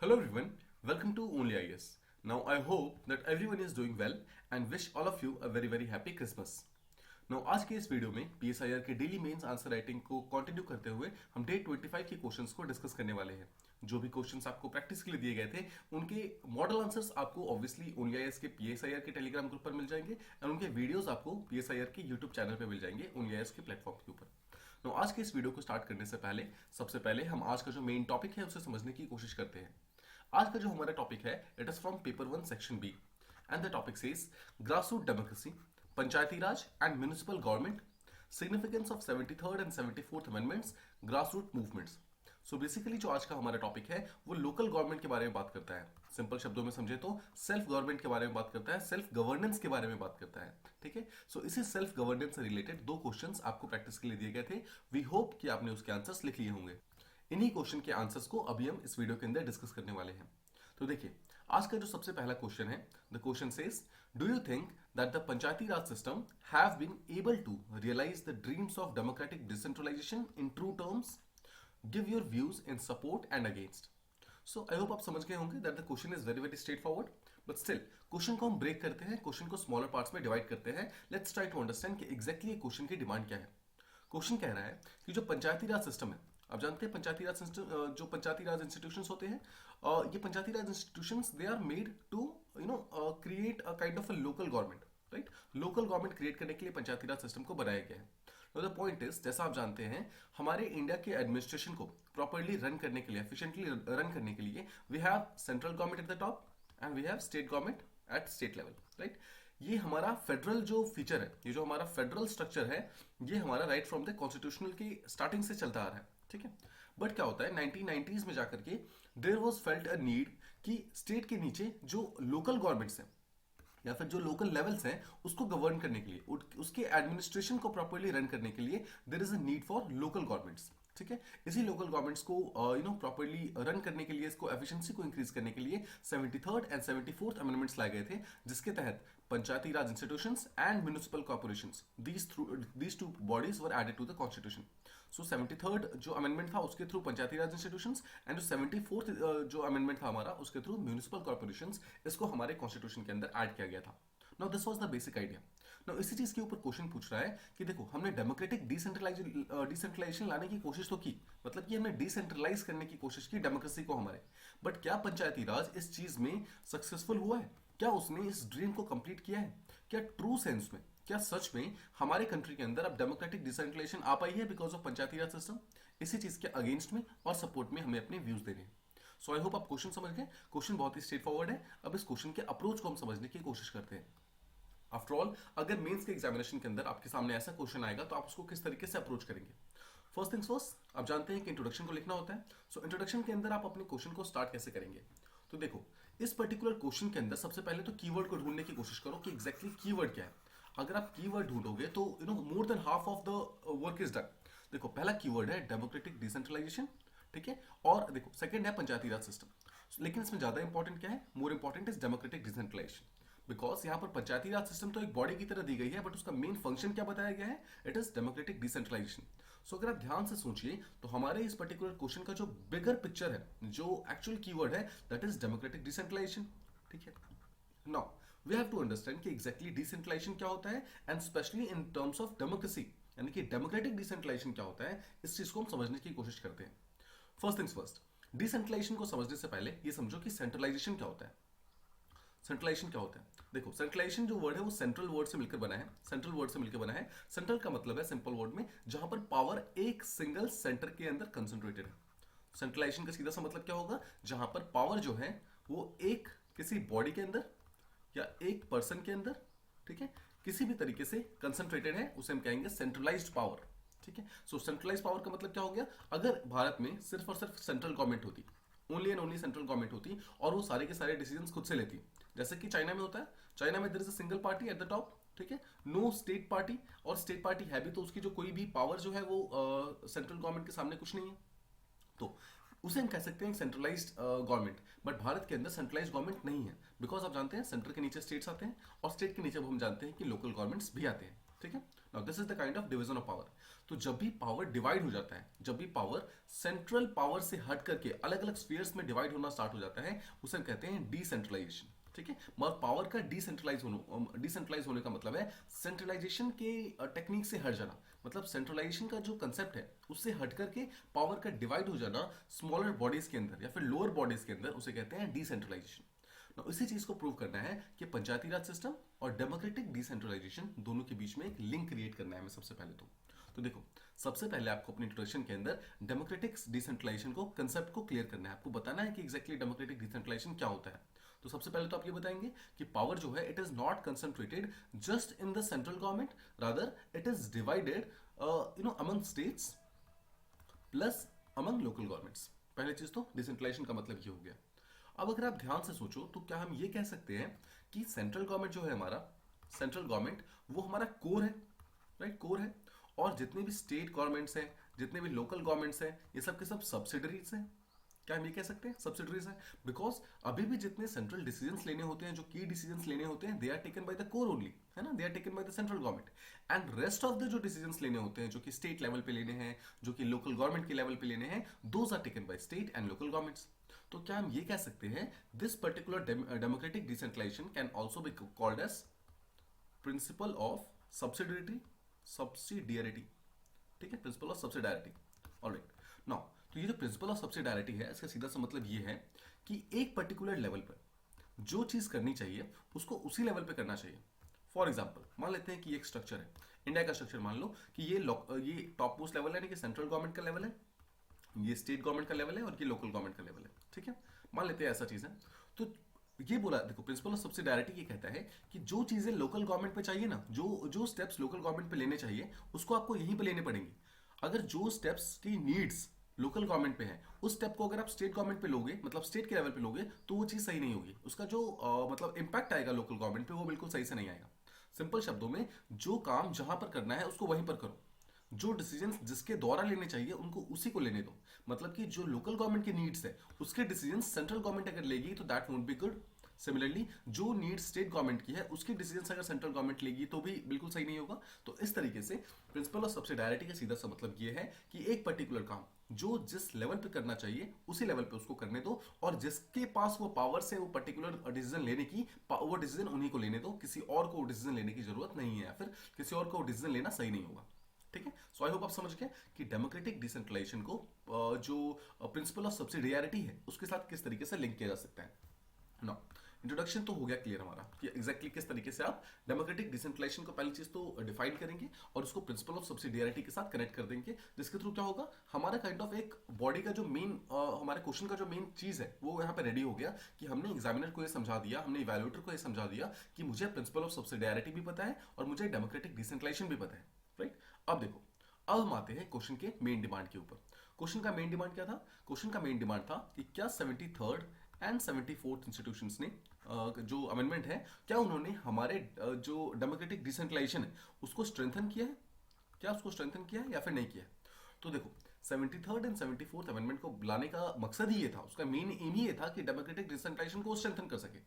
Hello everyone, welcome to Only IS. Now I hope that everyone is doing well and wish all of you a very happy Christmas. Now आज के इस video में PSIR के daily mains answer writing को continue करते हुए हम day 25 के क्वेश्चंस को डिस्कस करने वाले हैं। जो भी क्वेश्चंस आपको प्रैक्टिस के लिए दिए गए थे उनके मॉडल आंसर्स आपको ऑब्वियसली ओनली आईएएस के PSIR के टेलीग्राम ग्रुप पर मिल जाएंगे और उनके वीडियोस आपको PSIR के यूट्यूब चैनल पर मिल जाएंगे ओनली आईएएस के प्लेटफॉर्म के ऊपर। तो आज के इस वीडियो को स्टार्ट करने से पहले सबसे पहले हम आज का जो मेन टॉपिक है उसे समझने की कोशिश करते हैं। आज का जो हमारा टॉपिक है it is from paper 1 section B and the topic says grassroot democracy, panchayati raj and municipal government, significance of 73rd and 74th amendments, grassroot movements. So basically जो आज का हमारा टॉपिक है वो लोकल गवर्नमेंट के बारे में बात करता है। सिंपल शब्दों में समझे तो सेल्फ गवर्नमेंट के बारे में बात करता है, सेल्फ गवर्नेंस के बारे में बात करता है। ठीक है, सो इसी सेल्फ गवर्नेंस से रिलेटेड दो क्वेश्चंस आपको प्रैक्टिस के लिए दिए गए थे। वी होप कि आपने उसके आंसर्स लिख लिए होंगे। इन्हीं क्वेश्चन के आंसर्स को अभी हम इस वीडियो के अंदर डिस्कस करने वाले हैं। तो देखिए, आज का जो सबसे पहला क्वेश्चन है, the question says, do you think that the panchayati raj system have been able to realise the dreams of democratic decentralisation in true terms? Give your views in support and against. So I hope आप समझ गए होंगे that the question is very straight forward, but still question को हम break करते हैं, question को smaller parts में डिवाइड करते हैं। लेट्स ट्राई टू अंडरस्टैंड कि एग्जैक्टली क्वेश्चन की डिमांड क्या है। क्वेश्चन कह रहा है कि जो पंचायती राज सिस्टम है, आप जानते हैं पंचायती राज जो पंचायती राज इंस्टीट्यूशंस होते हैं, ये Panchayati Raj institutions they are made to create a kind of a local government, right. Local government create करने के लिए पंचायती राज सिस्टम को बनाया गया है। द पॉइंट इज, जैसा आप जानते हैं, हमारे इंडिया के एडमिनिस्ट्रेशन को प्रॉपर्ली रन करने के लिए, एफिशिएंटली रन करने के लिए we have central government at the top and we have state government at state level, right. ये हमारा फेडरल जो फीचर है, ये जो हमारा फेडरल स्ट्रक्चर है, ये हमारा राइट फ्रॉम द कॉन्स्टिट्यूशनल की स्टार्टिंग से चलता आ रहा है। ठीक है, बट क्या होता है 1990s में जाकर के there was felt a need कि स्टेट के नीचे जो लोकल गवर्नमेंट्स हैं या फिर जो लोकल लेवल्स हैं उसको गवर्न करने के लिए, उसके एडमिनिस्ट्रेशन को प्रॉपर्ली रन करने के लिए there is a need for local governments. ठीक है, इसी लोकल गवर्नमेंट्स को प्रॉपर्ली रन करने के लिए, इसको एफिशिएंसी को इंक्रीज करने के लिए 73rd एंड 74th अमेंडमेंट्स लाए गए थे, जिसके तहत Panchayati Raj institutions and municipal corporations, these two bodies were added to the constitution. So 73rd जो अमेंडमेंट था उसके through Panchayati Raj institutions and जो 74th जो अमेंडमेंट था हमारा उसके थ्रू म्युनिसिपल कॉर्पोरेशंस, इसको हमारे कॉन्स्टिट्यूशन के अंदर ऐड किया गया था। Now this was the basic idea. Now इसी चीज के ऊपर क्वेश्चन पूछ रहा है कि देखो, हमने डेमोक्रेटिक डिसेंट्रलाइजेशन लाने की कोशिश तो की, मतलब कि हमने डिसेंट्रलाइज करने की कोशिश की डेमोक्रेसी को हमारे, बट क्या पंचायती राज इस चीज में सक्सेसफुल हुआ है? क्या उसने इस ड्रीम को कंप्लीट किया है? क्या ट्रू सेंस में, क्या सच में हमारे कंट्री के अंदर अब डेमोक्रेटिक डिसेंट्रलाइजेशन आ पाई है because of Panchayati raj system? इसी चीज के अगेंस्ट में और सपोर्ट में हमें अपने व्यूज देने हैं। सो आई होप आप क्वेश्चन समझ गए। क्वेश्चन बहुत ही स्ट्रेट फॉरवर्ड है। अब इस क्वेश्चन के अप्रोच को हम समझने की कोशिश करते हैं। आफ्टर ऑल, अगर मेंस के एग्जामिनेशन के अंदर आपके सामने ऐसा क्वेश्चन आएगा तो आप उसको किस तरीके से अप्रोच करेंगे? फर्स्ट थिंग्स फर्स्ट, आप जानते हैं कि इंट्रोडक्शन को लिखना होता है। सो इंट्रोडक्शन के अंदर आप अपने क्वेश्चन को स्टार्ट कैसे करेंगे? तो देखो, इस पर्टिकुलर क्वेश्चन के अंदर सबसे पहले तो कीवर्ड को ढूंढने की कोशिश करो कि एग्जैक्टली कीवर्ड क्या है। अगर आप कीवर्ड ढूंढोगे तो more than half of the work is done. देखो, पहला कीवर्ड है डेमोक्रेटिक डिसेंट्रलाइजेशन, ठीक है, और देखो सेकंड है पंचायती राज सिस्टम। लेकिन इसमें ज्यादा इंपॉर्टेंट क्या है? More important is democratic decentralisation, because यहां पर पंचायती राज सिस्टम तो एक बॉडी की तरह दी गई है, बट उसका मेन फंक्शन क्या बताया गया है? It is democratic decentralization. So अगर आप ध्यान से सोचिए तो हमारे इस पर्टिकुलर क्वेश्चन का जो बिगर पिक्चर है, जो एक्चुअल कीवर्ड है, दैट इज डेमोक्रेटिक डिसेंट्रलाइजेशन। ठीक है, now we have to understand कि एग्जैक्टली डिसेंट्रलाइजेशन क्या होता है and specially in terms of democracy, यानी कि डेमोक्रेटिक डिसेंट्रलाइजेशन क्या होता है, इस चीज को हम समझने की कोशिश करते हैं। फर्स्ट थिंग्स फर्स्ट, डिसेंट्रलाइजेशन को समझने से पहले ये समझो कि सेंट्रलाइजेशन क्या होता है। सेंट्रलाइजेशन क्या होता है? देखो, सेंट्रलाइजेशन जो वर्ड है वो सेंट्रल वर्ड से मिलकर बना है, सेंट्रल वर्ड से मिलकर बना है। सेंट्रल का मतलब है सिंपल वर्ड में जहां पर पावर एक सिंगल सेंटर के अंदर कंसंट्रेटेड है। सेंट्रलाइजेशन का सीधा सा मतलब क्या होगा? जहां पर पावर जो है वो एक किसी बॉडी के अंदर या एक पर्सन के अंदर, ठीक है, किसी भी तरीके से कंसंट्रेटेड है, उसे हम कहेंगे सेंट्रलाइज्ड पावर। ठीक है, सो सेंट्रलाइज्ड पावर का मतलब क्या हो गया? अगर भारत में सिर्फ और सिर्फ सेंट्रल गवर्नमेंट होती, only and only central government होती और वो सारे के सारे डिसीजंस खुद से लेती, जैसे कि चाइना में होता है। चाइना में there is a single party at the top, ठीक है, नो स्टेट पार्टी, और स्टेट पार्टी है भी तो उसकी जो कोई भी पावर जो है वो सेंट्रल गवर्नमेंट के सामने कुछ नहीं है, तो उसे हम कह सकते हैं सेंट्रलाइज्ड गवर्नमेंट। बट भारत के अंदर सेंट्रलाइज्ड गवर्नमेंट नहीं है, बिकॉज आप जानते हैं सेंटर के नीचे स्टेट्स आते हैं और स्टेट के नीचे हम जानते हैं कि लोकल गवर्नमेंट्स भी आते हैं। ठीक है। Now this is the kind of division of power. तो जब भी पावर डिवाइड हो जाता है, जब भी पावर सेंट्रल पावर से हट करके अलग अलग स्फीयर्स में डिवाइड होना स्टार्ट हो जाता है, उसे हम कहते हैं डिसेंट्रलाइजेशन। ठीक है, मगर पावर का डिसेंट्रलाइज होने का मतलब है सेंट्रलाइजेशन के टेक्निक से हट जाना। मतलब सेंट्रलाइजेशन का जो कंसेप्ट है उससे हट करके पावर का डिवाइड हो जाना स्मॉलर बॉडीज के अंदर या फिर लोअर बॉडीज के अंदर, उसे कहते हैं डिसेंट्रलाइजेशन। इसी चीज को प्रूव करना है कि पंचायती राज सिस्टम और डेमोक्रेटिक डिसेंट्रलाइजेशन दोनों के बीच में एक लिंक क्रिएट करना है हमें सबसे पहले। तो देखो, सबसे पहले आपको अपनी इंट्रोडक्शन के अंदर डेमोक्रेटिक डिसेंट्रलाइजेशन को कंसेप्ट को क्लियर करना है। आपको बताना है कि एग्जैक्टली डेमोक्रेटिक डिसेंट्रलाइजेशन क्या होता है। तो सबसे पहले तो आप ये बताएंगे कि पावर जो है it is not concentrated just in the central government, rather it is divided among states plus among local governments. पहली चीज तो डिसेंट्रलाइजेशन का मतलब ये हो गया। अब अगर आप ध्यान से सोचो तो क्या हम ये कह सकते हैं कि सेंट्रल गवर्नमेंट जो है हमारा, सेंट्रल गवर्नमेंट वो हमारा कोर है, राइट, कोर है। और जितने भी स्टेट गवर्नमेंट्स हैं, जितने भी लोकल गवर्नमेंट्स हैं, ये सब के सब सब्सिडरीज हैं। क्या हम ये कह सकते हैं सब्सिडरीज हैं? बिकॉज अभी भी जितने सेंट्रल डिसीजंस लेने होते हैं, जो की डिसीजंस लेने होते हैं, they are taken by the core only, है ना, they are taken by the central government. And rest of the जो डिसीजंस लेने होते हैं, जो कि स्टेट लेवल पे लेने हैं, जो कि लोकल गवर्नमेंट के लेवल पे लेने हैं, those are taken by state and local governments. तो क्या हम ये कह सकते हैं this particular democratic decentralisation can also be called as principle of subsidiarity. ठीक है, principle of subsidiarity. Alright, now तो ये जो प्रिंसिपल ऑफ सब्सिडारिटी है, इसका सीधा सा मतलब ये है कि एक पर्टिकुलर लेवल पर जो चीज करनी चाहिए उसको उसी लेवल पे करना चाहिए। फॉर एग्जाम्पल मान लेते हैं कि एक स्ट्रक्चर है, इंडिया का स्ट्रक्चर मान लो कि ये टॉप मोस्ट लेवल है, यानी कि सेंट्रल गवर्नमेंट का लेवल है, ये स्टेट गवर्नमेंट का लेवल है और ये लोकल गवर्नमेंट का लेवल है। ठीक है, मान लेते हैं ऐसा चीज है। तो ये बोला, देखो प्रिंसिपल ऑफ सब्सिडारिटी ये कहता है कि जो चीजें लोकल गवर्नमेंट पे चाहिए ना, जो स्टेप्स लोकल गवर्नमेंट पे लेने चाहिए उसको आपको यहीं पे लेने पड़ेंगे। अगर जो स्टेप्स की नीड्स लोकल गवर्नमेंट पे है, उस स्टेप को अगर आप स्टेट गवर्नमेंट पे लोगे, मतलब स्टेट के लेवल पे लोगे, तो वो चीज सही नहीं होगी। उसका जो मतलब इम्पैक्ट आएगा लोकल गवर्नमेंट पे, वो बिल्कुल सही से नहीं आएगा। सिंपल शब्दों में, जो काम जहां पर करना है उसको वहीं पर करो, जो डिसीजन जिसके द्वारा लेने चाहिए उनको उसी को लेने दो। मतलब कि जो लोकल गवर्नमेंट की नीड्स है उसके डिसीजन सेंट्रल गवर्नमेंट अगर लेगी तो that won't be good. Similarly जो नीड स्टेट गवर्नमेंट की है उसकी डिसीजन अगर सेंट्रल गवर्नमेंट लेगी तो भी बिल्कुल सही नहीं होगा। तो इस तरीके से प्रिंसिपल ऑफ सब्सिडायरिटी का सीधा सा मतलब ये है कि एक पर्टिकुलर काम जो जिस लेवल पे करना चाहिए उसी लेवल पे उसको करने दो, और जिसके पास वो पावर से वो पर्टिकुलर डिसीजन लेने की, वो डिसीजन उन्हीं को लेने दो, किसी और को डिसीजन लेने की जरूरत नहीं है, या फिर किसी और को डिसीजन लेना सही नहीं होगा। ठीक है, सो आई होप आप समझ गए कि डेमोक्रेटिक डिसेंट्रलाइजेशन को जो प्रिंसिपल ऑफ सब्सिडियरिटी है उसके साथ किस तरीके से लिंक किया जा सकता है। नो, इंट्रोडक्शन तो हो गया क्लियर हमारा कि एग्जैक्टली किस तरीके से आप डेमोक्रेटिक डिसेंट्रलाइजेशन को पहली चीज तो डिफाइन करेंगे और उसको प्रिंसिपल ऑफ सब्सिडियरिटी के साथ कनेक्ट कर देंगे, जिसके थ्रू क्या होगा, हमारा काइंड ऑफ एक बॉडी का जो मेन हमारे क्वेश्चन का जो मेन चीज है वो यहाँ पे रेडी हो गया कि हमने एग्जामिनर को ये समझा दिया, हमने इवैल्यूएटर को ये समझा दिया कि मुझे प्रिंसिपल ऑफ सब्सिडियरिटी भी पता है और मुझे डेमोक्रेटिक डिसेंट्रलाइजेशन भी पता है। राइट, अब देखो, अब हम आते हैं क्वेश्चन के मेन डिमांड के ऊपर। क्वेश्चन का मेन डिमांड क्या था? क्वेश्चन का मेन डिमांड था कि क्या 73rd एंड 74th इंस्टीट्यूशंस ने जो अमेंडमेंट है, क्या उन्होंने हमारे जो डेमोक्रेटिक डिसेंट्रलाइजेशन है उसको स्ट्रेंथन किया है, क्या उसको स्ट्रेंथन किया है या फिर नहीं किया है? तो देखो, 73rd एंड 74th अमेंडमेंट को लाने का मकसद ही ये था, उसका मेन एम ही ये था कि डेमोक्रेटिक डिसेंट्रलाइजेशन को स्ट्रेंथन कर सके।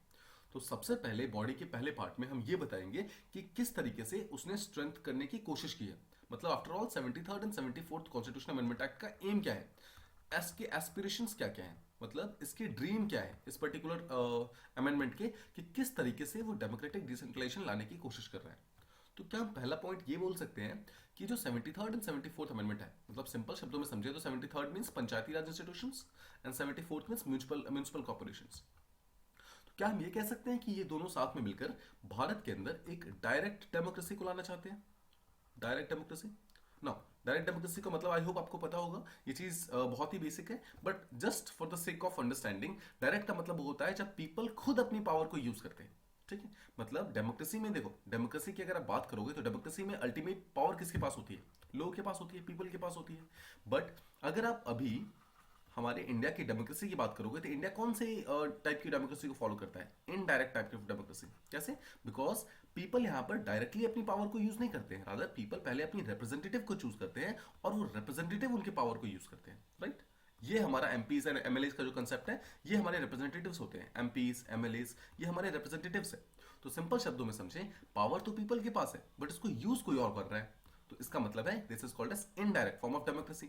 तो सबसे पहले बॉडी के पहले पार्ट में हम ये बताएंगे कि किस तरीके से उसने स्ट्रेंथ करने की कोशिश की है। मतलब after all 73rd and 74th constitution amendment act का एम क्या है, इसके एस्पिरेशंस क्या क्या है, मतलब इसके ड्रीम क्या है इस पर्टिकुलर अमेंडमेंट के, कि किस तरीके से वो डेमोक्रेटिक डिसेंट्रलाइजेशन लाने की कोशिश कर रहा है। तो क्या हम पहला पॉइंट ये बोल सकते हैं कि जो 73rd एंड 74th अमेंडमेंट है, मतलब सिंपल शब्दों में समझे तो 73rd means Panchayati Raj institutions and 74th means municipal corporations. तो क्या हम ये कह सकते हैं कि ये दोनों साथ में मिलकर भारत के अंदर एक डायरेक्ट डेमोक्रेसी को लाना चाहते हैं? Direct democracy, now direct democracy का मतलब आई होप आपको पता होगा, ये चीज बहुत ही बेसिक है, but just for the sake of understanding, direct का मतलब होता है जब पीपल खुद अपनी पावर को यूज करते हैं। ठीक है, मतलब डेमोक्रेसी में देखो, डेमोक्रेसी की अगर आप बात करोगे तो डेमोक्रेसी में अल्टीमेट पावर किसके पास होती है? लोगों के पास होती है, पीपल के पास होती है। बट अगर आप अभी हमारे इंडिया की डेमोक्रेसी की बात करोगे तो इंडिया कौन से टाइप की डेमोक्रेसी को फॉलो करता है? इनडायरेक्ट टाइप की डेमोक्रेसी। कैसे? बिकॉज पीपल यहाँ पर डायरेक्टली अपनी पावर को यूज नहीं करते हैं, रादर पीपल पहले अपनी रिप्रेजेंटेटिव को चूज करते हैं और वो रिप्रेजेंटेटिव उनके पावर को यूज करते हैं। राइट, ये हमारा एमपीज एंड एमएलएस का जो कंसेप्ट है, ये हमारे रिप्रेजेंटेटिव्स होते हैं। एमपीज एमएलएस ये हमारे रिप्रेजेंटेटिव्स है। तो सिंपल शब्दों में समझें, पावर तो पीपल के पास है बट इसको यूज कोई और कर रहा है। तो इसका मतलब है this is called as indirect form of democracy.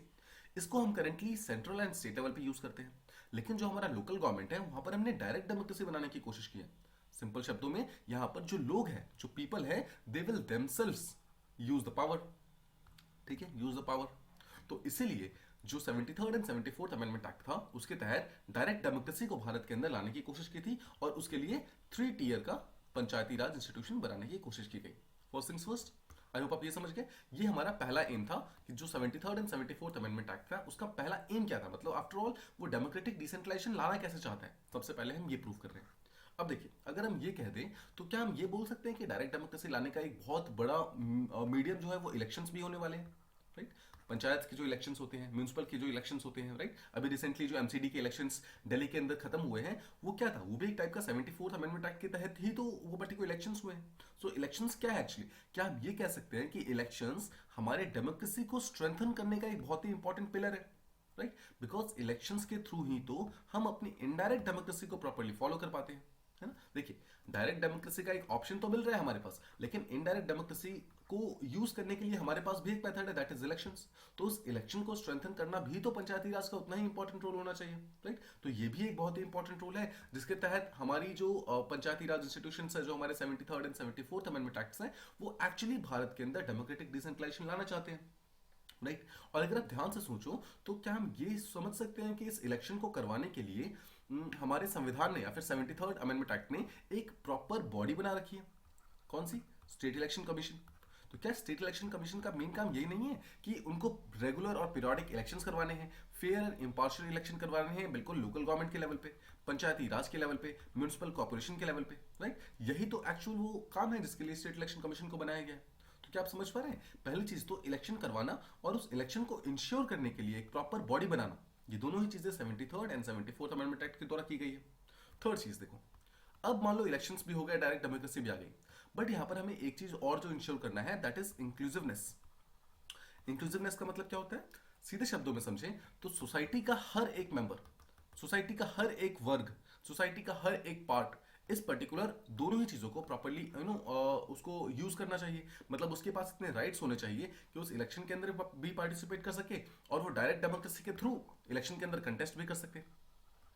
इसको हम currently central and state level पे यूज करते हैं, लेकिन जो हमारा लोकल गवर्नमेंट है वहां पर हमने डायरेक्ट डेमोक्रेसी बनाने की कोशिश की है। सिंपल शब्दों में यहां पर जो लोग हैं, जो पीपल है, they will themselves use the power. ठीक है, यूज द पावर। तो इसीलिए जो 73rd and 74th amendment act था उसके तहत डायरेक्ट डेमोक्रेसी को भारत के अंदर लाने की कोशिश की थी और उसके लिए 3 टियर का पंचायती राज इंस्टीट्यूशन बनाने की कोशिश की गई। फर्स्ट थिंग्स फर्स्ट, आई होप आप ये समझ गए। ये हमारा पहला एम था कि जो 73rd and 74th amendment act था उसका पहला एम क्या था, मतलब आफ्टर ऑल वो डेमोक्रेटिक डिसेंट्रलाइजेशन लाना कैसे चाहता है, सबसे पहले हम ये प्रूव कर रहे हैं। अब देखिए, अगर हम ये कह दें तो क्या हम ये बोल सकते हैं कि डायरेक्ट डेमोक्रेसी लाने का एक बहुत बड़ा मीडियम जो है वो इलेक्शंस भी होने वाले हैं, राइट। पंचायत के जो इलेक्शंस होते हैं, म्यूनिसिपल के जो इलेक्शंस होते हैं, राइट। अभी रिसेंटली जो एमसीडी के इलेक्शंस दिल्ली के अंदर खत्म हुए हैं, वो क्या था, वो भी एक टाइप का 74th अमेंडमेंट एक्ट के तहत ही तो वो पर्टिकुलर इलेक्शंस हुए हैं। सो इलेक्शंस क्या है एक्चुअली, क्या हम ये कह सकते हैं कि इलेक्शंस हमारे डेमोक्रेसी को स्ट्रेंथन करने का एक बहुत ही इंपॉर्टेंट पिलर है, राइट। बिकॉज इलेक्शंस के थ्रू ही तो हम अपनी इनडायरेक्ट डेमोक्रेसी को प्रॉपरली फॉलो कर पाते हैं, है ना। देखिए, डायरेक्ट डेमोक्रेसी का एक ऑप्शन तो मिल रहा है हमारे पास, लेकिन इनडायरेक्ट डेमोक्रेसी को यूज करने के लिए हमारे पास भी एक मेथड है, दैट इज इलेक्शंस। तो उस इलेक्शन को स्ट्रेंथन करना भी तो पंचायती राज का उतना ही इंपॉर्टेंट रोल होना चाहिए, राइट। तो ये भी एक बहुत ही इंपॉर्टेंट रोल है जिसके तहत हमारी जो पंचायती राज इंस्टीट्यूशन है, जो हमारे 73rd and 74th amendment acts हैं, वो एक्चुअली भारत के अंदर डेमोक्रेटिक डिसेंट्रलाइजेशन लाना चाहते हैं, राइट। और अगर आप ध्यान से सोचो तो क्या हम ये समझ सकते हैं कि इस इलेक्शन को करवाने के लिए हमारे संविधान ने या फिर 73rd अमेंडमेंट एक्ट ने एक प्रॉपर बॉडी बना रखी है। कौन सी? State election commission. तो क्या स्टेट इलेक्शन कमीशन का मेन काम यही नहीं है कि उनको रेगुलर और पीरियोडिक इलेक्शंस करवाने हैं, फेयर एंड इम्पार्शियल इलेक्शन करवाने हैं, बिल्कुल लोकल गवर्नमेंट के लेवल पे, पंचायती राज के लेवल पे, म्यूनिसिपल कॉर्पोरेशन के लेवल पे, राइट। यही तो एक्चुअल वो काम है जिसके लिए स्टेट इलेक्शन कमीशन को बनाया गया है। तो क्या आप समझ पा रहे हैं? पहली चीज तो इलेक्शन करवाना और उस इलेक्शन को इंश्योर करने के लिए एक प्रॉपर बॉडी बनाना, ये दोनों ही चीजें 73rd and 74th amendment act के द्वारा की गई है। थर्ड चीज देखो, अब मान लो इलेक्शंस भी हो गए, डायरेक्ट डेमोक्रेसी भी आ गई, बट यहां पर हमें एक चीज और जो इंश्योर करना है, दैट इज इंक्लूसिवनेस। इंक्लूसिवनेस का मतलब क्या होता है? सीधे शब्दों में समझें तो सोसाइटी का हर एक मेंबर, सोसाइटी का हर एक वर्ग, सोसाइटी का हर एक पार्ट इस पर्टिकुलर दोनों ही चीजों को प्रॉपर्ली उसको यूज करना चाहिए। मतलब उसके पास इतने राइट्स होने चाहिए कि उस इलेक्शन के अंदर भी पार्टिसिपेट कर सके और वो डायरेक्ट डेमोक्रेसी के थ्रू इलेक्शन के अंदर कंटेस्ट भी कर सके,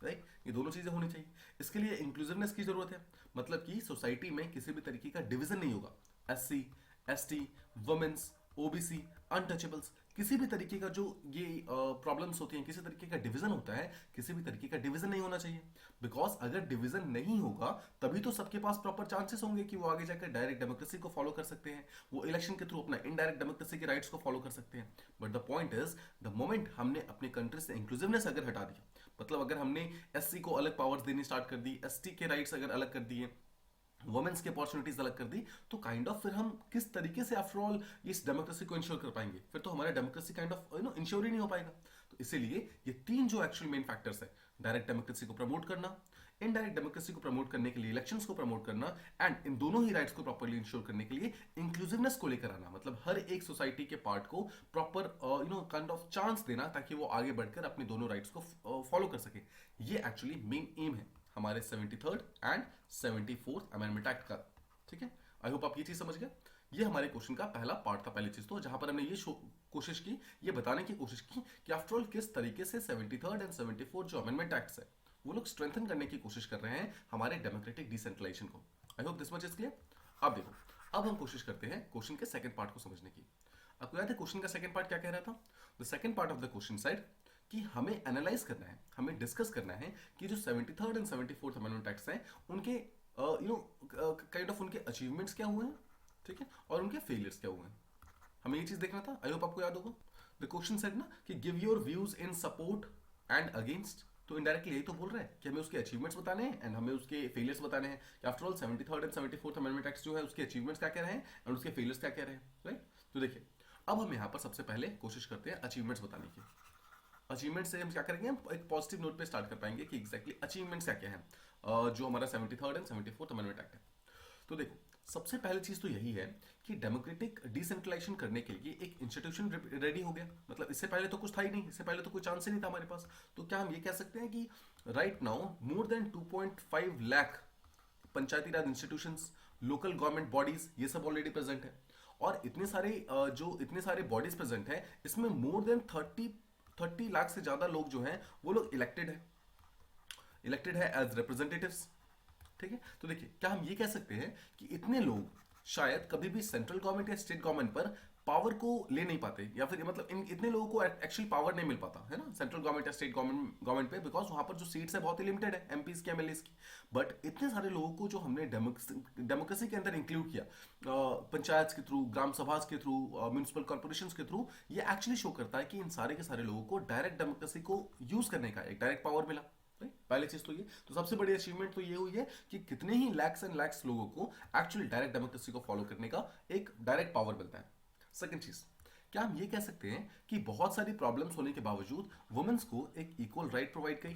राइट। ये दोनों चीजें होनी चाहिए। इसके लिए इंक्लूसिवनेस की जरूरत है, मतलब कि सोसाइटी में किसी भी तरीके का डिवीजन नहीं होगा। SC, ST, womens, OBC, untouchables, किसी भी तरीके का जो ये प्रॉब्लम्स होती हैं, किसी तरीके का डिवीजन होता है, किसी भी तरीके का डिवीजन नहीं होना चाहिए। बिकॉज अगर डिवीजन नहीं होगा तभी तो सबके पास प्रॉपर चांसेस होंगे कि वो आगे जाकर डायरेक्ट डेमोक्रेसी को फॉलो कर सकते हैं, वो इलेक्शन के थ्रू अपना इनडायरेक्ट डेमोक्रेसी के राइट्स को फॉलो कर सकते हैं। But the point is, the moment हमने अपनी कंट्री से इंक्लूसिवनेस अगर हटा दिया, मतलब अगर हमने एससी को अलग पावर्स देनी स्टार्ट कर दी, एसटी के राइट्स अगर अलग कर दिए, वुमेन्स की अपॉर्चुनिटीज अलग कर दी, तो काइंड ऑफ फिर हम किस तरीके से आफ्टर ऑल इस डेमोक्रेसी को इंश्योर कर पाएंगे? फिर तो हमारा डेमोक्रेसी काइंड ऑफ इंश्योर ही नहीं हो पाएगा। तो इसीलिए ये तीन जो एक्चुअल मेन फैक्टर्स है, डायरेक्ट डेमोक्रेसी को प्रमोट करना, इनडायरेक्ट डेमोक्रेसी को प्रमोट करने के लिए इलेक्शंस को प्रमोट करना, एंड इन दोनों ही राइट्स को प्रॉपर्ली इंश्योर करने के लिए इंक्लूसिवनेस को लेकर आना, मतलब हर एक सोसाइटी के पार्ट को प्रॉपर काइंड ऑफ चांस देना ताकि वो आगे बढ़कर अपने दोनों राइट्स को फॉलो कर सके। ये एक्चुअली मेन एम है हमारे 73rd and 74th amendment act का। ठीक है, आई होप आप ये चीज समझ गए। ये हमारे क्वेश्चन का पहला पार्ट था, पहली चीज तो जहां पर हमने ये कोशिश की, ये बताने की कोशिश की कि आफ्टर ऑल किस तरीके से 73rd एंड 74th जो अमेंडमेंट एक्ट्स है वो लोग स्ट्रेंथन करने की कोशिश कर रहे हैं हमारे डेमोक्रेटिक डिसेंट्रलाइजेशन को। आई hope this much is clear. अब देखो, अब हम कोशिश करते हैं क्वेश्चन के सेकंड पार्ट को समझने की। आपको याद है क्वेश्चन का सेकंड पार्ट क्या कह रहा था? The second part of the question side कि हमें एनालाइज करना है, हमें डिस्कस करना है कि जो 73rd and 74th amendment acts हैं उनके काइंड ऑफ उनके अचीवमेंट्स क्या हुए हैं, ठीक है, और उनके फेलियर्स क्या हुए हैं। हमें ये चीज देखना था। आई होप आपको याद होगा। द क्वेश्चन सेड ना कि give your views in support and against, तो इनडायरेक्टली यही तो बोल रहा है कि हमें उसके अचीवमेंट्स बताने हैं एंड हमें उसके फेलियर्स बताने हैं। After all 73rd and 74th amendment acts जो है उसके अचीवमेंट्स क्या कह रहे हैं एंड उसके फेलियर्स क्या कह रहे हैं, राइट। तो देखिए, अब हम यहाँ पर सबसे पहले कोशिश करते हैं अचीवमेंट्स बताने की। अचीवमेंट से हम क्या करेंगे, हम एक पॉजिटिव नोट पे स्टार्ट कर पाएंगे कि एग्जैक्टली अचीवमेंट्स क्या क्या है जो हमारा 73rd and 74th amendment act है। तो देखो, सबसे पहली चीज तो यही है कि डेमोक्रेटिक डिसेंट्रलाइजेशन करने के लिए एक इंस्टीट्यूशन रेडी हो गया। मतलब इससे पहले तो कुछ था ही नहीं, इससे पहले तो कोई चांस ही नहीं था हमारे पास। तो क्या हम ये कह सकते हैं कि right now more than 2.5 lakh Panchayati Raj institutions, local government bodies, ये सब ऑलरेडी प्रेजेंट है। और इतने सारे जो इतने सारे बॉडीज प्रेजेंट है, इसमें मोर देन 30 लाख से ज्यादा लोग जो हैं वो लोग इलेक्टेड है एज रिप्रेजेंटेटिव्स। ठीक है, तो देखिए क्या हम ये कह सकते हैं कि इतने लोग शायद कभी भी सेंट्रल गवर्नमेंट या स्टेट गवर्नमेंट पर पावर को ले नहीं पाते, या फिर मतलब इतने लोगों को एक्चुअली पावर नहीं मिल पाता है ना सेंट्रल गवर्नमेंट या स्टेट गवर्नमेंट पे, बिकॉज वहां पर जो सीट्स है बहुत ही लिमिटेड है, एमपीज की, एमएलएस की। बट इतने सारे लोगों को जो हमने डेमोक्रेसी के अंदर इंक्लूड किया, पंचायत के थ्रू, ग्राम सभा के थ्रू, म्यूनिसिपल कॉर्पोरेशन के थ्रू, ये एक्चुअली शो करता है कि इन सारे के सारे लोगों को डायरेक्ट डेमोक्रेसी को यूज करने का एक डायरेक्ट पावर मिला। पहली चीज तो ये, तो सबसे बड़ी अचीवमेंट तो ये हुई है कि कितने ही लैक्स एंड लैक्स लोगों को एक्चुअली डायरेक्ट डेमोक्रेसी को फॉलो करने का एक डायरेक्ट पावर मिलता है। सेकंड चीज, क्या हम ये कह सकते हैं कि बहुत सारी प्रॉब्लम्स होने के बावजूद वुमेन्स को एक इक्वल राइट प्रोवाइड करी,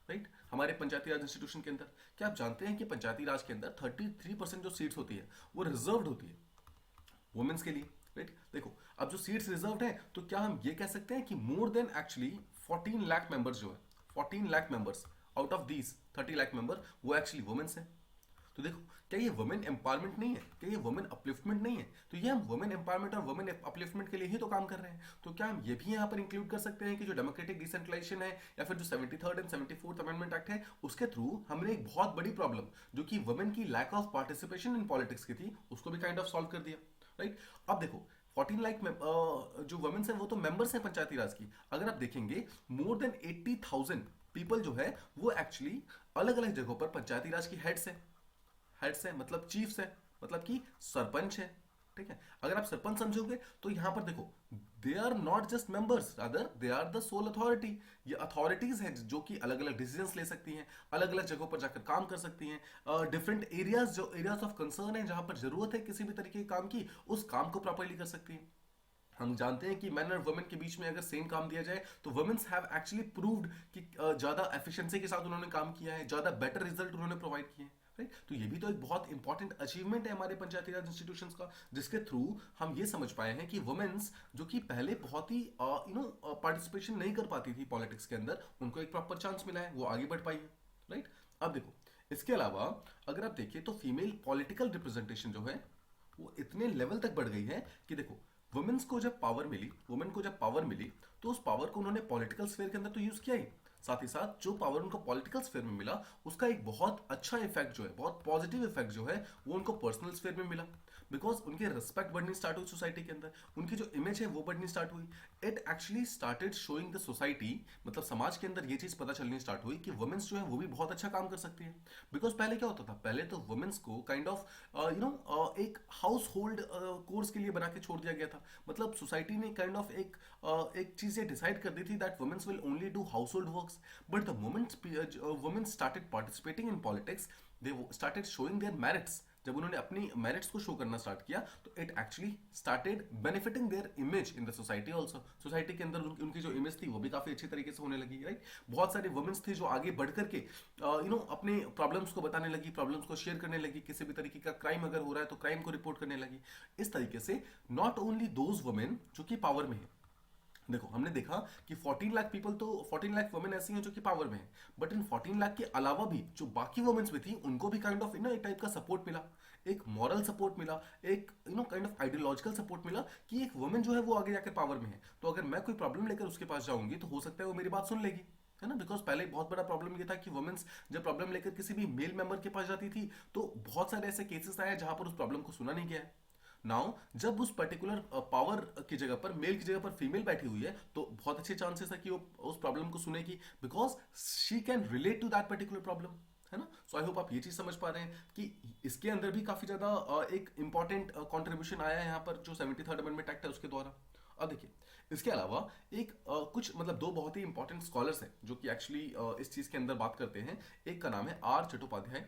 राइट, हमारे पंचायती राज इंस्टीट्यूशन के अंदर। क्या आप जानते हैं कि पंचायती राज के अंदर 33% जो सीट्स होती है वो रिजर्व्ड होती है वुमेन्स के लिए, राइट। देखो अब जो सीट्स रिजर्व्ड है, तो क्या हम ये कह सकते हैं कि more than actually 14 lakh members जो है, 14 lakh members out of these 30 lakh member वो एक्चुअली वुमेन्स हैं। तो देखो क्या ये वुमेन एम्पावरमेंट नहीं है, क्या ये वुमेन अपलिफ्टमेंट नहीं है? तो ये हम वुमेन एम्पावरमेंट और वुमेन अपलिफ्टमेंट के लिए ही तो काम कर रहे हैं। तो क्या हम ये भी यहाँ पर इंक्लूड कर सकते हैं कि जो डेमोक्रेटिक डिसेंट्रलाइजेशन है या फिर जो 73rd and 74th amendment act है, उसके थ्रू हमने एक बहुत बड़ी प्रॉब्लम जो कि वुमेन की lack of participation in politics की थी, उसको भी काइंड ऑफ सॉल्व कर दिया, राइट। अब देखो 14 लाख जो वुमेन्स हैं वो तो मेंबर्स हैं पंचायती राज की। अगर आप देखेंगे मोर देन 80,000 पीपल जो है वो एक्चुअली अलग अलग जगहों पर पंचायती राज की हेड्स है मतलब चीफ्स है, मतलब कि सरपंच है। ठीक है, अगर आप सरपंच समझोगे तो यहां पर देखो they are not just members, rather they are the sole authority. ये अथॉरिटीज हैं जो कि अलग अलग डिसीजंस ले सकती हैं, अलग अलग जगहों पर जाकर काम कर सकती हैं, डिफरेंट एरियाज जो एरियाज ऑफ कंसर्न है, जहां पर जरूरत है किसी भी तरीके के काम की, उस काम को प्रॉपरली कर सकती हैं। हम जानते हैं कि मैन और वुमेन के बीच में अगर सेम काम दिया जाए तो वुमेन्स हैव एक्चुअली प्रूव्ड कि ज्यादा एफिशिएंसी के साथ उन्होंने काम किया है, ज्यादा बेटर रिजल्ट उन्होंने प्रोवाइड किए हैं, राइट। तो ये भी तो एक बहुत इंपॉर्टेंट अचीवमेंट है हमारे पंचायती राज इंस्टीट्यूशंस का, जिसके थ्रू हम ये समझ पाए हैं कि वुमेन्स जो कि पहले बहुत ही पार्टिसिपेशन नहीं कर पाती थी पॉलिटिक्स के अंदर, उनको एक प्रॉपर चांस मिला है, वो आगे बढ़ पाई है, राइट। अब देखो इसके अलावा अगर आप देखिए तो फीमेल पॉलिटिकल रिप्रेजेंटेशन जो है वो इतने लेवल तक बढ़ गई है कि देखो वुमेन को जब पावर मिली तो उस पावर को उन्होंने पॉलिटिकल स्फीयर के अंदर तो यूज किया ही, साथ ही साथ जो पावर उनको पॉलिटिकल स्फीयर में मिला उसका एक बहुत अच्छा इफेक्ट जो है, बहुत पॉजिटिव इफेक्ट जो है वो उनको पर्सनल स्फीयर में मिला। बिकॉज उनके रिस्पेक्ट बढ़नी स्टार्ट हुई सोसाइटी के अंदर, उनकी जो इमेज है वो बढ़नी स्टार्ट हुई। It actually started showing the society, मतलब समाज के अंदर ये चीज पता चलनी स्टार्ट हुई कि वुमेन्स जो है वो भी बहुत अच्छा काम कर सकती है। बिकॉज पहले क्या होता था, पहले तो वुमेन्स को काइंड ऑफ एक हाउस होल्ड कोर्स के लिए बना के छोड़ दिया गया था। मतलब सोसाइटी ने काइंड ऑफ एक चीज डिसाइड कर दी थी that womens will only do household works. But the moment women started participating in politics, they started showing their merits. जब उन्होंने अपनी मेरिट्स को शो करना स्टार्ट किया तो it actually started benefiting there image in the society also. Society के अंदर उनकी जो इमेज थी वो भी काफी अच्छी तरीके से होने लगी, राइट। बहुत सारी वुमेन्स थी जो आगे बढ़ करके अपने प्रॉब्लम्स को बताने लगी, प्रॉब्लम्स को शेयर करने लगी, किसी भी तरीके का क्राइम अगर हो रहा है तो क्राइम को रिपोर्ट करने लगी। इस तरीके से नॉट ओनली दोज वुमेन जो कि पावर में है, देखो हमने देखा कि 14 लाख पीपल, तो 14 लाख वुमेन ऐसी हैं जो कि पावर में है, बट इन 14 लाख के अलावा भी जो बाकी वुमेन्स भी थी उनको भी काइंड ऑफ एक टाइप का सपोर्ट मिला, एक मॉरल सपोर्ट मिला, एक काइंड ऑफ आइडियोलॉजिकल सपोर्ट मिला कि एक वुमेन जो है वो आगे जाकर पावर में है, तो अगर मैं कोई प्रॉब्लम लेकर उसके पास जाऊंगी तो हो सकता है वो मेरी बात सुन लेगी, है ना। बिकॉज पहले बहुत बड़ा प्रॉब्लम ये था कि वुमेन्स जब प्रॉब्लम लेकर किसी भी मेल मेंबर के पास जाती थी तो बहुत सारे ऐसे केसेस आए जहां पर उस प्रॉब्लम को सुना नहीं गया है। नाउ जब उस पर्टिकुलर पावर की जगह पर, मेल की जगह पर फीमेल बैठी हुई है तो बहुत अच्छे चांसेस है कि वो उस प्रॉब्लम को सुनेगी, because she can relate to that particular problem, है ना। सो आई होप आप ये चीज समझ पा रहे हैं कि इसके अंदर भी काफी ज्यादा एक इंपॉर्टेंट कंट्रीब्यूशन आया है यहाँ पर जो 73rd अमेंडमेंट एक्ट है उसके द्वारा। अब देखिए इसके अलावा एक कुछ मतलब दो बहुत ही इंपॉर्टेंट स्कॉलर्स हैं जो कि एक्चुअली इस चीज के अंदर बात करते हैं। एक का नाम है आर चट्टोपाध्याय,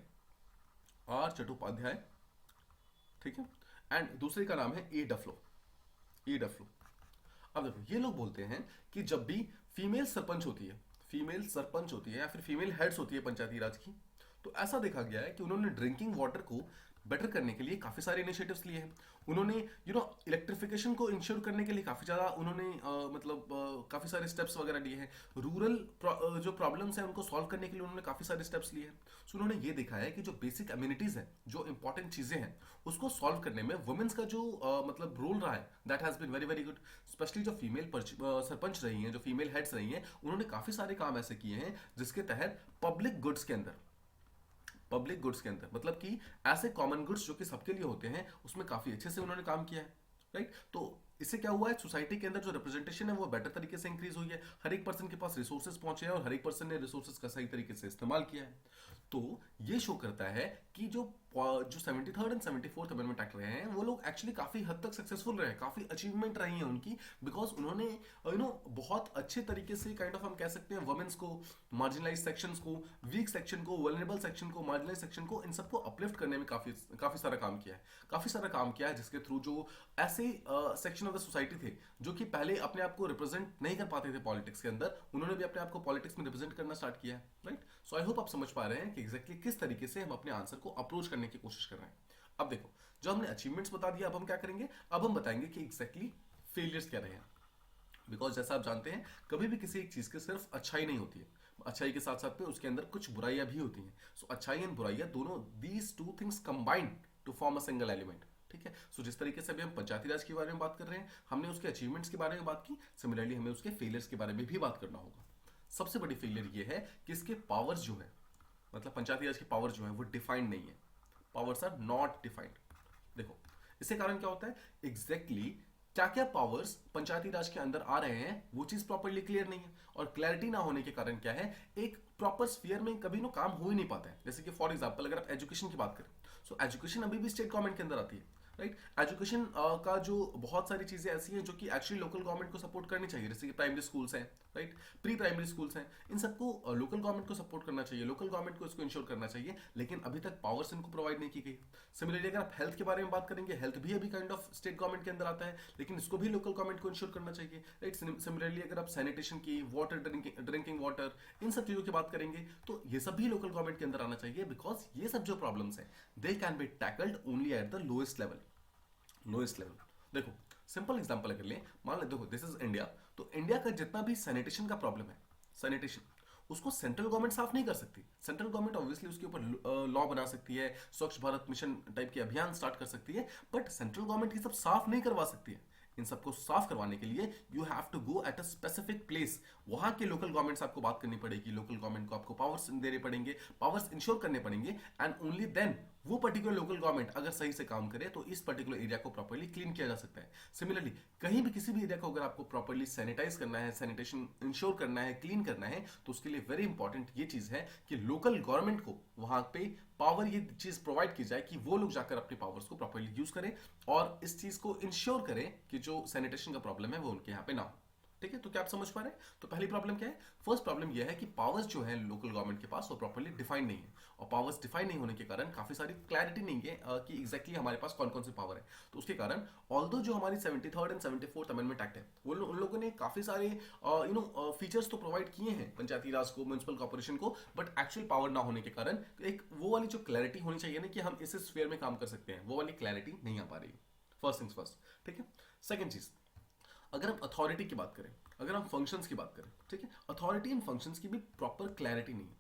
ठीक है, एंड दूसरे का नाम है ए डफ्लो। अब देखो ये लोग बोलते हैं कि जब भी फीमेल सरपंच होती है या फिर फीमेल हेड्स होती है पंचायती राज की, तो ऐसा देखा गया है कि उन्होंने ड्रिंकिंग वाटर को बेटर करने के लिए काफी सारे इनिशिएटिव्स लिए हैं। उन्होंने इलेक्ट्रिफिकेशन को इंश्योर करने के लिए काफी ज्यादा उन्होंने काफी सारे स्टेप्स वगैरह लिए हैं। रूरल जो प्रॉब्लम्स हैं उनको सॉल्व करने के लिए उन्होंने काफी सारे स्टेप्स लिए हैं। सो उन्होंने ये देखा है कि जो बेसिक अम्यूनिटीज हैं, जो इंपॉर्टेंट चीजें हैं, उसको सॉल्व करने में वुमेन्स का जो रोल रहा है, that has been very very good. Specially जो फीमेल सरपंच रही हैं, जो फीमेल हेड्स रही हैं, उन्होंने काफी सारे काम ऐसे किए हैं जिसके तहत पब्लिक गुड्स के अंदर मतलब कि ऐसे कॉमन गुड्स जो कि सबके लिए होते हैं, उसमें काफी अच्छे से उन्होंने काम किया है। राइट, तो इससे क्या हुआ है, सोसाइटी के अंदर जो रिप्रेजेंटेशन है वो बेटर तरीके से इंक्रीज हुई है। हर एक पर्सन के पास रिसोर्सेज पहुंचे हैं और हर एक पर्सन ने रिसोर्सेज का सही तरीके से इस्तेमाल किया है। तो ये शो करता है कि जो 73rd and 74th amendment act रहे हैं, वो लोग एक्चुअली काफी हद तक सक्सेसफुल रहे हैं, काफी अचीवमेंट रही है उनकी, बिकॉज उन्होंने बहुत अच्छे तरीके से काइंड ऑफ हम कह सकते हैं वुमेन्स को, मार्जिनलाइज सेक्शंस को, वीक सेक्शन को, वल्नरेबल सेक्शन को, मार्जिनलाइज सेक्शन को, इन सबको अपलिफ्ट करने में काफी काफी सारा काम किया है। जिसके थ्रू जो ऐसे सेक्शन ऑफ द सोसाइटी थे जो कि पहले अपने आप को रिप्रेजेंट नहीं कर पाते थे पॉलिटिक्स के अंदर, उन्होंने भी अपने आप को पॉलिटिक्स में रिप्रेजेंट करना स्टार्ट किया है। राइट, सो आई होप आप समझ पा रहे हैं कि एग्जैक्टली किस तरीके से हम अपने आंसर को अप्रोच करने की कोशिश कर रहे हैं। अब देखो, जो हमने अचीवमेंट्स बता दिया, अब हम क्या करेंगे, अब हम बताएंगे कि एग्जैक्टली फेलियर्स क्या रहे हैं। बिकॉज जैसा आप जानते हैं, कभी भी किसी एक चीज के सिर्फ अच्छाई नहीं होती है, अच्छाई के साथ साथ में उसके अंदर कुछ बुराइयां भी होती हैं। सो अच्छाई एंड बुराइयां दोनों, these two things combined to form a single element. ठीक है, सो जिस तरीके से अभी हम पंचायती राज के बारे में बात कर रहे हैं, हमने उसके अचीवमेंट्स के बारे में बात की, सिमिलरली हमें उसके फेलियर्स के बारे में भी बात करना होगा। सबसे बड़ी फेलियर ये है कि इसके पावर्स जो है, मतलब पंचायती राज के पावर जो है वो डिफाइंड नहीं है। Powers are not defined. देखो, इससे कारण क्या होता है, एग्जैक्टली क्या क्या पावर्स पंचायती राज के अंदर आ रहे हैं वो चीज प्रॉपर्ली क्लियर नहीं है। और क्लैरिटी ना होने के कारण क्या है, एक प्रॉपर स्फीयर में कभी काम हो ही नहीं पाता है। जैसे कि फॉर एग्जांपल अगर आप एजुकेशन की बात करें, सो एजुकेशन अभी भी स्टेट गवर्नमेंट के अंदर आती है। राइट, एजुकेशन का जो बहुत सारी चीजें ऐसी हैं जो कि एक्चुअली लोकल गवर्नमेंट को सपोर्ट करनी चाहिए, जैसे कि प्राइमरी स्कूल्स हैं, राइट, प्री प्राइमरी स्कूल्स हैं, इन सबको लोकल गवर्नमेंट को सपोर्ट करना चाहिए, लोकल गवर्नमेंट को इसको इंश्योर करना चाहिए, लेकिन अभी तक पावर्स इनको प्रोवाइड नहीं की गई। सिमिलरली अगर आप हेल्थ के बारे में बात करेंगे, हेल्थ भी अभी काइंड ऑफ स्टेट गवर्नमेंट के अंदर आता है, लेकिन इसको भी लोकल गवर्नमेंट को इंश्योर करना चाहिए। राइट, सिमिलरली अगर आप सैनिटेशन की, वाटर ड्रिंकिंग वाटर, इन सब चीजों की बात करेंगे तो ये सब भी लोकल गवर्नमेंट के अंदर आना चाहिए, बिकॉज ये सब जो प्रॉब्लम्स हैं they can be tackled only at the lowest level. देखो, सिंपल एग्जांपल अगर लें, मान लो देखो दिस इज इंडिया, तो इंडिया का जितना भी सैनिटेशन का प्रॉब्लम है, सैनिटेशन, उसको सेंट्रल गवर्नमेंट साफ नहीं कर सकती। सेंट्रल गवर्नमेंट ऑब्वियसली उसके ऊपर लॉ बना सकती है, स्वच्छ भारत मिशन टाइप के अभियान स्टार्ट कर सकती है, बट सेंट्रल गवर्नमेंट ये सब साफ नहीं करवा सकती है। इन सबको साफ करवाने के लिए you have to go at a specific place, वहां के लोकल गवर्नमेंट से आपको बात करनी पड़ेगी, लोकल गवर्नमेंट को आपको पावर्स देने पड़ेंगे, पावर्स इंश्योर करने पड़ेंगे, एंड ओनली देन वो पर्टिकुलर लोकल गवर्नमेंट अगर सही से काम करे तो इस पर्टिकुलर एरिया को प्रॉपर्ली क्लीन किया जा सकता है। सिमिलरली कहीं भी किसी भी एरिया को अगर आपको प्रॉपर्ली सैनिटाइज करना है, सैनिटेशन इंश्योर करना है, क्लीन करना है, तो उसके लिए वेरी इंपॉर्टेंट ये चीज है कि लोकल गवर्नमेंट को वहां पे पावर ये चीज प्रोवाइड की जाए कि वो लोग जाकर अपने पावर्स को प्रॉपर्ली यूज करें और इस चीज को इंश्योर करें कि जो सैनिटेशन का प्रॉब्लम है वो उनके यहाँ पे ना हो। ठीक है, तो क्या आप समझ पा रहे हैं? तो पहली प्रॉब्लम क्या है? फर्स्ट प्रॉब्लम यह है कि पावर्स जो है लोकल गवर्नमेंट के पास वो प्रॉपर्ली डिफाइन नहीं है, और पावर्स डिफाइन नहीं होने के कारण काफी सारी क्लैरिटी नहीं है कि एग्जैक्टली हमारे पास कौन कौन से पावर है। तो उसके कारण ऑल्दो जो हमारी 73rd and 74th amendment act है, वो उन लोगों ने काफी सारे फीचर्स तो प्रोवाइड किए हैं पंचायती राज को, म्युनिसिपल कॉर्पोरेशन को, बट एक्चुअल पावर ना होने के कारण एक वो वाली जो क्लैरिटी होनी चाहिए ना कि हम इस स्फीयर में काम कर सकते हैं, वो वाली क्लैरिटी नहीं आ पा रही। फर्स्ट थिंग्स फर्स्ट, ठीक है। सेकंड चीज, अगर हम अथॉरिटी की बात करें, अगर हम फंक्शंस की बात करें, ठीक है, अथॉरिटी एंड फंक्शंस की भी प्रॉपर क्लैरिटी नहीं है,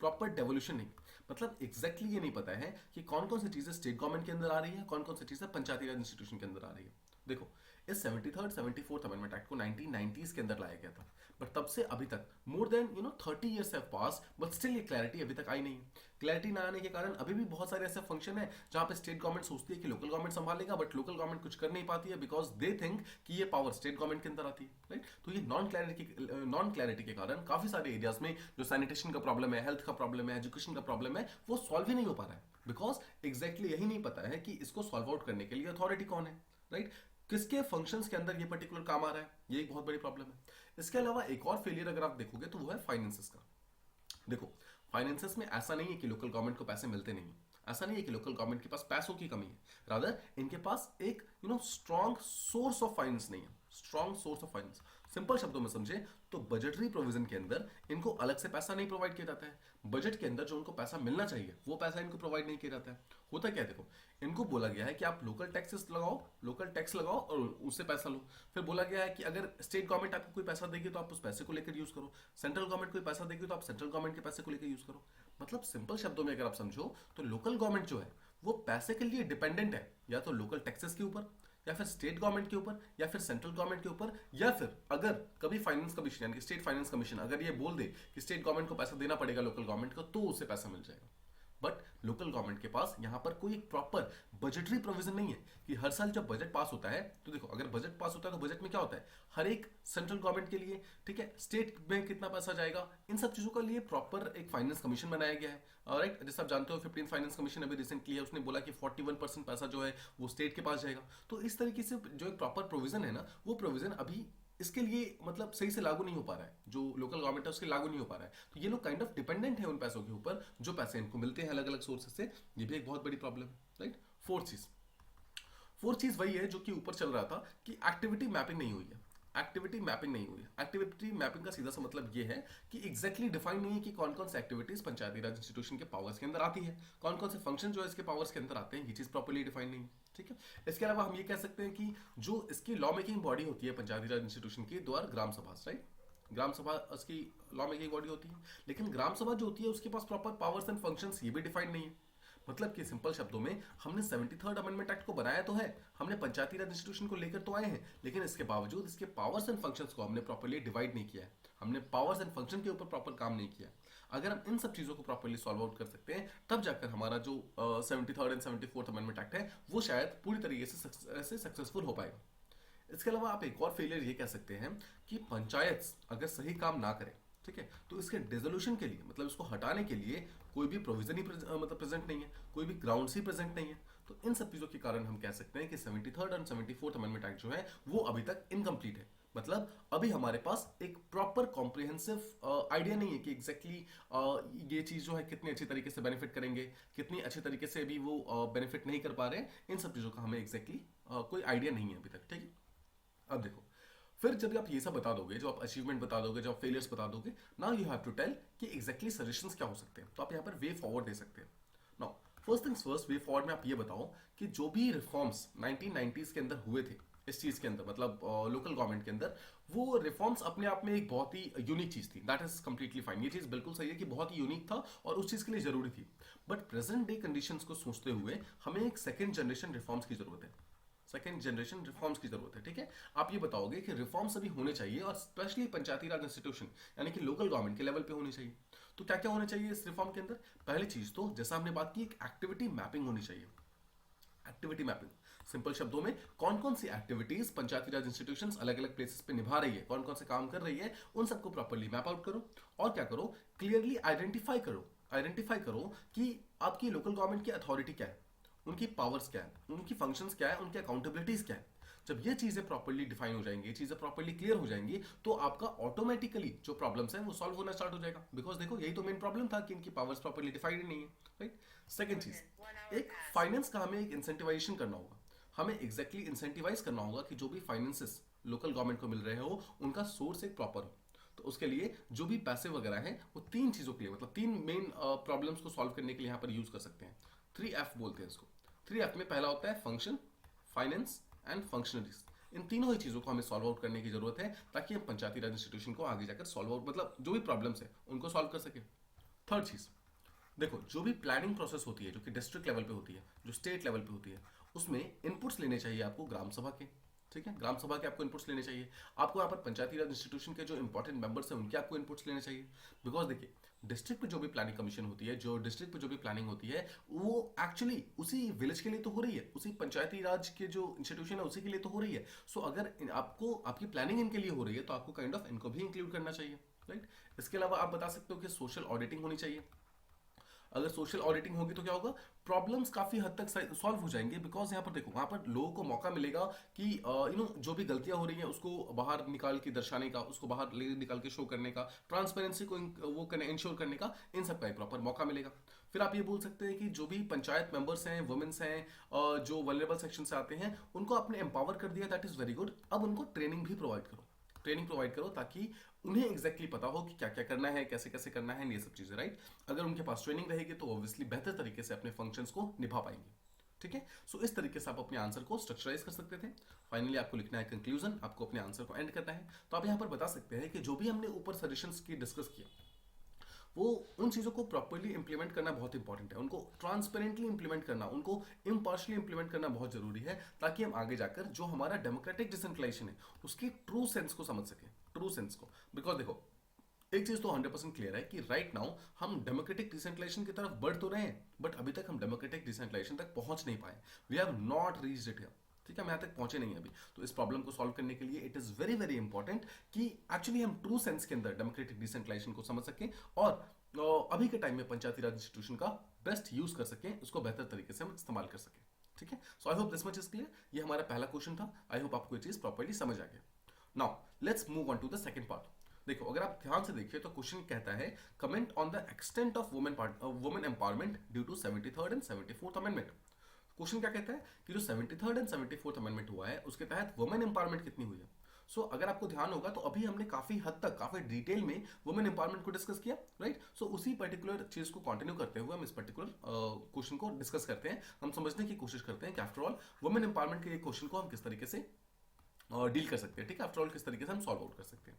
प्रॉपर डेवोल्यूशन नहीं, मतलब एग्जैक्टली ये नहीं पता है कि कौन कौन सी चीजें स्टेट गवर्नमेंट के अंदर आ रही है, कौन कौन सी चीजें पंचायती राज इंस्टीट्यूशन के अंदर आ रही है। देखो, इस 73rd 74th अमेंडमेंट एक्ट को 1990s के अंदर लाया गया था, बट तब से अभी तक more than 30 years have pass, but still ये क्लैरिटी अभी तक आई नहीं है। क्लैरिटी ना आने के कारण अभी भी बहुत सारे ऐसे फंक्शन है जहां पे स्टेट गवर्नमेंट सोचती है कि लोकल गवर्नमेंट संभालेगा, बट लोकल गवर्नमेंट कुछ कर नहीं पाती है बिकॉज दे थिंक कि ये पावर स्टेट गवर्नमेंट के अंदर आती है, राइट। तो ये नॉन क्लैरिटी के कारण काफी सारे एरियाज में जो सैनिटेशन का प्रॉब्लम है, हेल्थ का प्रॉब्लम है, एजुकेशन का प्रॉब्लम है, वो सॉल्व ही नहीं हो पा रहा है, बिकॉज एग्जैक्टली यही नहीं पता है कि इसको सॉल्व आउट करने के लिए अथॉरिटी कौन है, राइट, किसके फंक्शंस के अंदर ये पर्टिकुलर काम आ रहा है, ये एक बहुत बड़ी प्रॉब्लम है। इसके अलावा एक और फेलियर अगर आप देखोगे तो वो है फाइनेंसेस का। देखो, फाइनेंसेस में ऐसा नहीं है कि लोकल गवर्नमेंट को पैसे मिलते नहीं, ऐसा नहीं है कि लोकल गवर्नमेंट के पास पैसों की कमी है, रादर इनके पास एक स्ट्रॉन्ग सोर्स ऑफ फाइनेंस नहीं है, strong source of finance. Simple शब्दों में समझे तो बजटरी प्रोविजन के अंदर इनको अलग से पैसा नहीं प्रोवाइड किया जाता है। बजट के अंदर जो उनको पैसा मिलना चाहिए वो पैसा इनको प्रोवाइड नहीं किया जाता है। होता क्या है, देखो इनको बोला गया है कि आप लोकल टैक्सेस लगाओ, लोकल टैक्स लगाओ और उससे पैसा लो। फिर बोला गया है कि अगर स्टेट गवर्नमेंट आपको कोई पैसा देगी तो आप उस पैसे को लेकर यूज करो, सेंट्रल गवर्नमेंट कोई पैसा देगी तो आप सेंट्रल गवर्नमेंट के पैसे को लेकर यूज करो। मतलब सिंपल शब्दों में अगर आप समझो तो लोकल गवर्नमेंट जो है वो पैसे के लिए डिपेंडेंट है या तो लोकल टैक्सेस के ऊपर, या फिर स्टेट गवर्नमेंट के ऊपर, या फिर सेंट्रल गवर्नमेंट के ऊपर, या फिर अगर कभी फाइनेंस कमीशन यानी कि स्टेट फाइनेंस कमीशन अगर ये बोल दे कि स्टेट गवर्नमेंट को पैसा देना पड़ेगा लोकल गवर्नमेंट को, तो उससे पैसा मिल जाएगा। बट लोकल गवर्नमेंट के पास यहां पर कोई एक प्रॉपर बजटरी प्रोविजन नहीं है कि हर साल जब बजट पास होता है तो देखो अगर बजट पास होता है तो बजट में क्या होता है, हर एक सेंट्रल गवर्नमेंट के लिए, ठीक है, स्टेट में कितना पैसा जाएगा, इन सब चीजों के लिए प्रॉपर एक फाइनेंस कमीशन बनाया गया है। राइट, जैसे आप जानते हो 15 फाइनेंस कमीशन अभी रिसेंटली है, उसने बोला कि 41% पैसा जो है वो स्टेट के पास जाएगा। तो इस तरीके से जो एक प्रॉपर प्रोविजन है ना, वो प्रोविजन अभी इसके लिए मतलब सही से लागू नहीं हो पा रहा है, जो लोकल गवर्नमेंट है उसके लागू नहीं हो पा रहा है। तो ये लोग काइंड ऑफ डिपेंडेंट है उन पैसों के ऊपर जो पैसे इनको मिलते हैं अलग अलग सोर्सेज से। ये भी एक बहुत बड़ी प्रॉब्लम है। राइट, फोर्थ चीज वही है जो कि ऊपर चल रहा था कि एक्टिविटी मैपिंग नहीं हुई है। एक्टिविटी मैपिंग नहीं हुई है। एक्टिविटी मैपिंग का सीधा सा मतलब ये है कि एग्जैक्टली डिफाइन नहीं है कि कौन कौन सी एक्टिविटीज पंचायती राज इंस्टीट्यूशन के पावर्स के अंदर आती है, कौन कौन से फंक्शन जो है इसके पावर्स के अंदर आते हैं, ये चीज प्रॉपर्ली डिफाइन नहीं है। ठीक है, इसके अलावा हम ये कह सकते हैं कि जो इसकी लॉ मेकिंग बॉडी होती है पंचायती राज इंस्टीट्यूशन की द्वारा ग्राम सभा, राइट, ग्राम सभा उसकी लॉ मेकिंग बॉडी होती है, लेकिन ग्राम सभा जो होती है उसके पास प्रॉपर पावर्स एंड फंक्शंस ये भी डिफाइंड नहीं है। मतलब कि सिंपल शब्दों में हमने 73rd अमेंडमेंट एक्ट को बनाया तो है, हमने पंचायती राज इंस्टीट्यूशन को लेकर तो आए हैं, लेकिन इसके बावजूद इसके पावर्स एंड फंक्शंस को हमने प्रॉपर्ली डिवाइड नहीं किया है, हमने पावर्स एंड फंक्शन के ऊपर प्रॉपर काम नहीं किया। अगर हम इन सब चीजों को प्रॉपर्ली सॉल्व आउट कर सकते हैं तब जाकर हमारा जो 73rd and 74th amendment act है वो शायद पूरी तरीके से सक्सेसफुल हो पाएगा। इसके अलावा आप एक और फेलियर ये कह सकते हैं कि पंचायत अगर सही काम ना करे, ठीक है, तो इसके डिसोल्यूशन के लिए मतलब इसको हटाने के लिए कोई भी प्रोविजन ही मतलब प्रेजेंट नहीं है, कोई भी ग्राउंड्स ही प्रेजेंट नहीं है। तो इन सब चीजों के कारण हम कह सकते हैं कि 73rd और 74th अमेंडमेंट एक्ट जो है वो अभी तक इनकम्प्लीट है। मतलब अभी हमारे पास एक प्रॉपर कॉम्प्रिहेंसिव आइडिया नहीं है कि एग्जैक्टली ये चीज जो है कितनी अच्छी तरीके से बेनिफिट करेंगे, कितनी अच्छी तरीके से अभी वो बेनिफिट नहीं कर पा रहे हैं। इन सब चीजों का हमें एग्जैक्टली कोई आइडिया नहीं है अभी तक। ठीक है, अब देखो फिर जब आप ये सब बता दोगे, जो आप अचीवमेंट बता दोगे, जो आप फेलियर्स बता दोगे, now you have to tell कि एग्जैक्टली सजेशंस क्या हो सकते हैं। तो आप यहाँ पर वे फॉरवर्ड दे सकते हैं। Now first things first, way forward में आप ये बताओ कि जो भी रिफॉर्म्स 1990s के अंदर हुए थे इस चीज के अंदर मतलब लोकल गवर्नमेंट के अंदर, वो रिफॉर्म्स अपने आप में एक बहुत ही यूनिक चीज थी। दैट इज कंप्लीटली फाइन, ये चीज बिल्कुल सही है कि बहुत ही यूनिक था और उस चीज के लिए जरूरी थी। बट प्रेजेंट डे कंडीशंस को सोचते हुए हमें एक सेकेंड जनरेशन रिफॉर्म्स की जरूरत है, सेकेंड जनरेशन रिफॉर्म्स की जरूरत है। ठीक है, आप ये बताओगे कि रिफॉर्म्स अभी होने चाहिए और स्पेशली पंचायती राज इंस्टीट्यूशन यानी कि लोकल गवर्नमेंट के लेवल पे होने चाहिए। तो क्या क्या होना चाहिए इस रिफॉर्म के अंदर? पहली चीज तो जैसा हमने बात की, एक एक्टिविटी मैपिंग होनी चाहिए। एक्टिविटी मैपिंग सिंपल शब्दों में कौन कौन सी एक्टिविटीज पंचायती राज इंस्टीट्यूशंस अलग अलग प्लेसेस पे निभा रही है, कौन कौन से काम कर रही है, उन सबको प्रॉपर्ली मैप आउट करो। और क्या करो, क्लियरली आइडेंटिफाई करो कि आपकी लोकल गवर्नमेंट की अथॉरिटी क्या है, उनकी पावर्स क्या है, उनकी फंक्शंस क्या है, उनकी अकाउंटेबिलिटीज क्या है। जब ये चीजें प्रॉपर्ली डिफाइन हो जाएंगी, ये चीजें प्रॉपर्ली क्लियर हो जाएंगी, तो आपका ऑटोमेटिकली जो प्रॉब्लम्स है वो सॉल्व होना स्टार्ट हो जाएगा। बिकॉज देखो यही तो मेन प्रॉब्लम था कि इनकी पावर्स प्रॉपर्ली डिफाइंड ही नहीं है। राइट, सेकंड चीज, एक फाइनेंस का हमें एक इंसेंटिवाइजेशन करना होगा। हमें एग्जैक्टली इंसेंटिवाइज करना होगा कि जो भी फाइनेंसेस लोकल गवर्नमेंट को मिल रहे हो उनका सोर्स एक प्रॉपर हो। तो उसके लिए जो भी पैसे वगैरह हैं वो तीन चीजों के लिए मतलब तीन मेन प्रॉब्लम्स को सॉल्व करने के लिए यहाँ पर यूज कर सकते हैं। 3F बोलते हैं इसको। 3F में पहला होता है फंक्शन, फाइनेंस एंड फंक्शनरीज। इन तीनों ही चीजों को हमें सॉल्व आउट करने की जरूरत है ताकि हम पंचायती राज इंस्टीट्यूशन को आगे जाकर सॉल्व आउट मतलब जो भी प्रॉब्लम्स है उनको सॉल्व कर सके। थर्ड चीज, देखो जो भी प्लानिंग प्रोसेस होती है जो कि डिस्ट्रिक्ट लेवल पे होती है, जो स्टेट लेवल पे होती है, उसमें इनपुट्स लेने चाहिए आपको ग्राम सभा के। ठीक है, ग्राम सभा के आपको इनपुट्स लेने चाहिए। आपको यहाँ पर पंचायती राज इंस्टीट्यूशन के जो इंपॉर्टेंट मेंबर्स हैं उनके आपको इनपुट्स लेने चाहिए। बिकॉज देखिए डिस्ट्रिक्ट पे जो भी प्लानिंग कमीशन होती है, जो डिस्ट्रिक्ट पे जो भी प्लानिंग होती है, वो एक्चुअली उसी विलेज के लिए तो हो रही है, उसी पंचायती राज के जो इंस्टीट्यूशन है उसी के लिए तो हो रही है। सो अगर आपको आपकी प्लानिंग इनके लिए हो रही है तो आपको काइंड ऑफ इनको भी इंक्लूड करना चाहिए। राइट, इसके अलावा आप बता सकते हो कि सोशल ऑडिटिंग होनी चाहिए। अगर सोशल ऑडिटिंग होगी तो क्या होगा, प्रॉब्लम्स काफी हद तक सॉल्व हो जाएंगे, बिकॉज यहाँ पर देखो वहां पर लोगों को मौका मिलेगा कि जो भी गलतियां हो रही हैं उसको बाहर निकाल के दर्शाने का, उसको बाहर निकाल के शो करने का, ट्रांसपेरेंसी को वो करने इंश्योर करने का, इन सब का एक प्रॉपर मौका मिलेगा। फिर आप ये बोल सकते हैं कि जो भी पंचायत मेंबर्स हैं, वुमेन्स हैं, जो वल्नरेबल सेक्शन से आते हैं, उनको आपने एम्पावर कर दिया, दैट इज वेरी गुड। अब उनको ट्रेनिंग भी प्रोवाइड करो, ट्रेनिंग प्रोवाइड करो ताकि उन्हें एग्जैक्टली पता हो कि क्या क्या करना है, कैसे कैसे करना है, ये सब चीजें, राइट। अगर उनके पास ट्रेनिंग रहेगी तो ऑब्वियसली बेहतर तरीके से अपने फंक्शंस को निभा पाएंगे। ठीक है, सो इस तरीके से आप अपने आंसर को स्ट्रक्चराइज कर सकते थे। फाइनली आपको लिखना है कंक्लूजन, आपको अपने आंसर को एंड करना है। तो आप यहां पर बता सकते हैं कि जो भी हमने ऊपर सजेशंस की डिस्कस किया, वो उन चीज़ों को प्रॉपरली इंप्लीमेंट करना बहुत इंपॉर्टेंट है, उनको ट्रांसपेरेंटली इंप्लीमेंट करना, उनको इम्पार्शली इंप्लीमेंट करना बहुत जरूरी है, ताकि हम आगे जाकर जो हमारा डेमोक्रेटिक डिसेंट्रलाइजेशन है उसकी ट्रू सेंस को समझ सकें, ट्रू सेंस को। बिकॉज देखो एक चीज तो 100% क्लियर है कि राइट नाउ हम डेमोक्रेटिक डिसेंट्रलाइजेशन की तरफ बढ़ तो रहे हैं, बट अभी तक हम डेमोक्रेटिक डिसेंट्रलाइजेशन तक पहुंच नहीं पाए, we have not reached it here. ठीक है, हम यहाँ तक पहुंचे नहीं अभी। तो इस प्रॉब्लम को सॉल्व करने के लिए it is very very important कि एक्चुअली हम ट्रू सेंस के अंदर डेमोक्रेटिक डिसेंट्रलाइजेशन को समझ सकें, और अभी के टाइम में पंचायती राज इंस्टीट्यूशन का बेस्ट यूज कर सकें, उसको बेहतर तरीके से हम इस्तेमाल कर सकें। ठीक है, so I hope this much is clear. ये हमारा पहला क्वेश्चन था, आई होप आपको ये चीज प्रॉपर्ली समझ आ गया। Now let's move on to the second part. देखो अगर आप ध्यान से देखिए तो क्वेश्चन कहता है comment on the extent of women empowerment due to 73rd and 74th amendment. Question क्या कहता है कि जो 73rd एंड 74th अमेंडमेंट हुआ है उसके तहत वुमेन एम्पावरमेंट कितनी हुई है। सो अगर आपको ध्यान होगा तो अभी हमने काफी हद तक काफी डिटेल में वुमेन एम्पावरमेंट को डिस्कस किया, राइट। सो उसी पर्टिकुलर चीज को कंटिन्यू करते हुए हम इस पर्टिकुलर क्वेश्चन को डिस्कस करते हैं। हम समझने की कोशिश करते हैं कि आफ्टर ऑल वुमेन एम्पावरमेंट के क्वेश्चन को हम किस तरीके से डील कर सकते हैं। ठीक है, आफ्टर ऑल किस तरीके से हम सॉल्व आउट कर सकते हैं।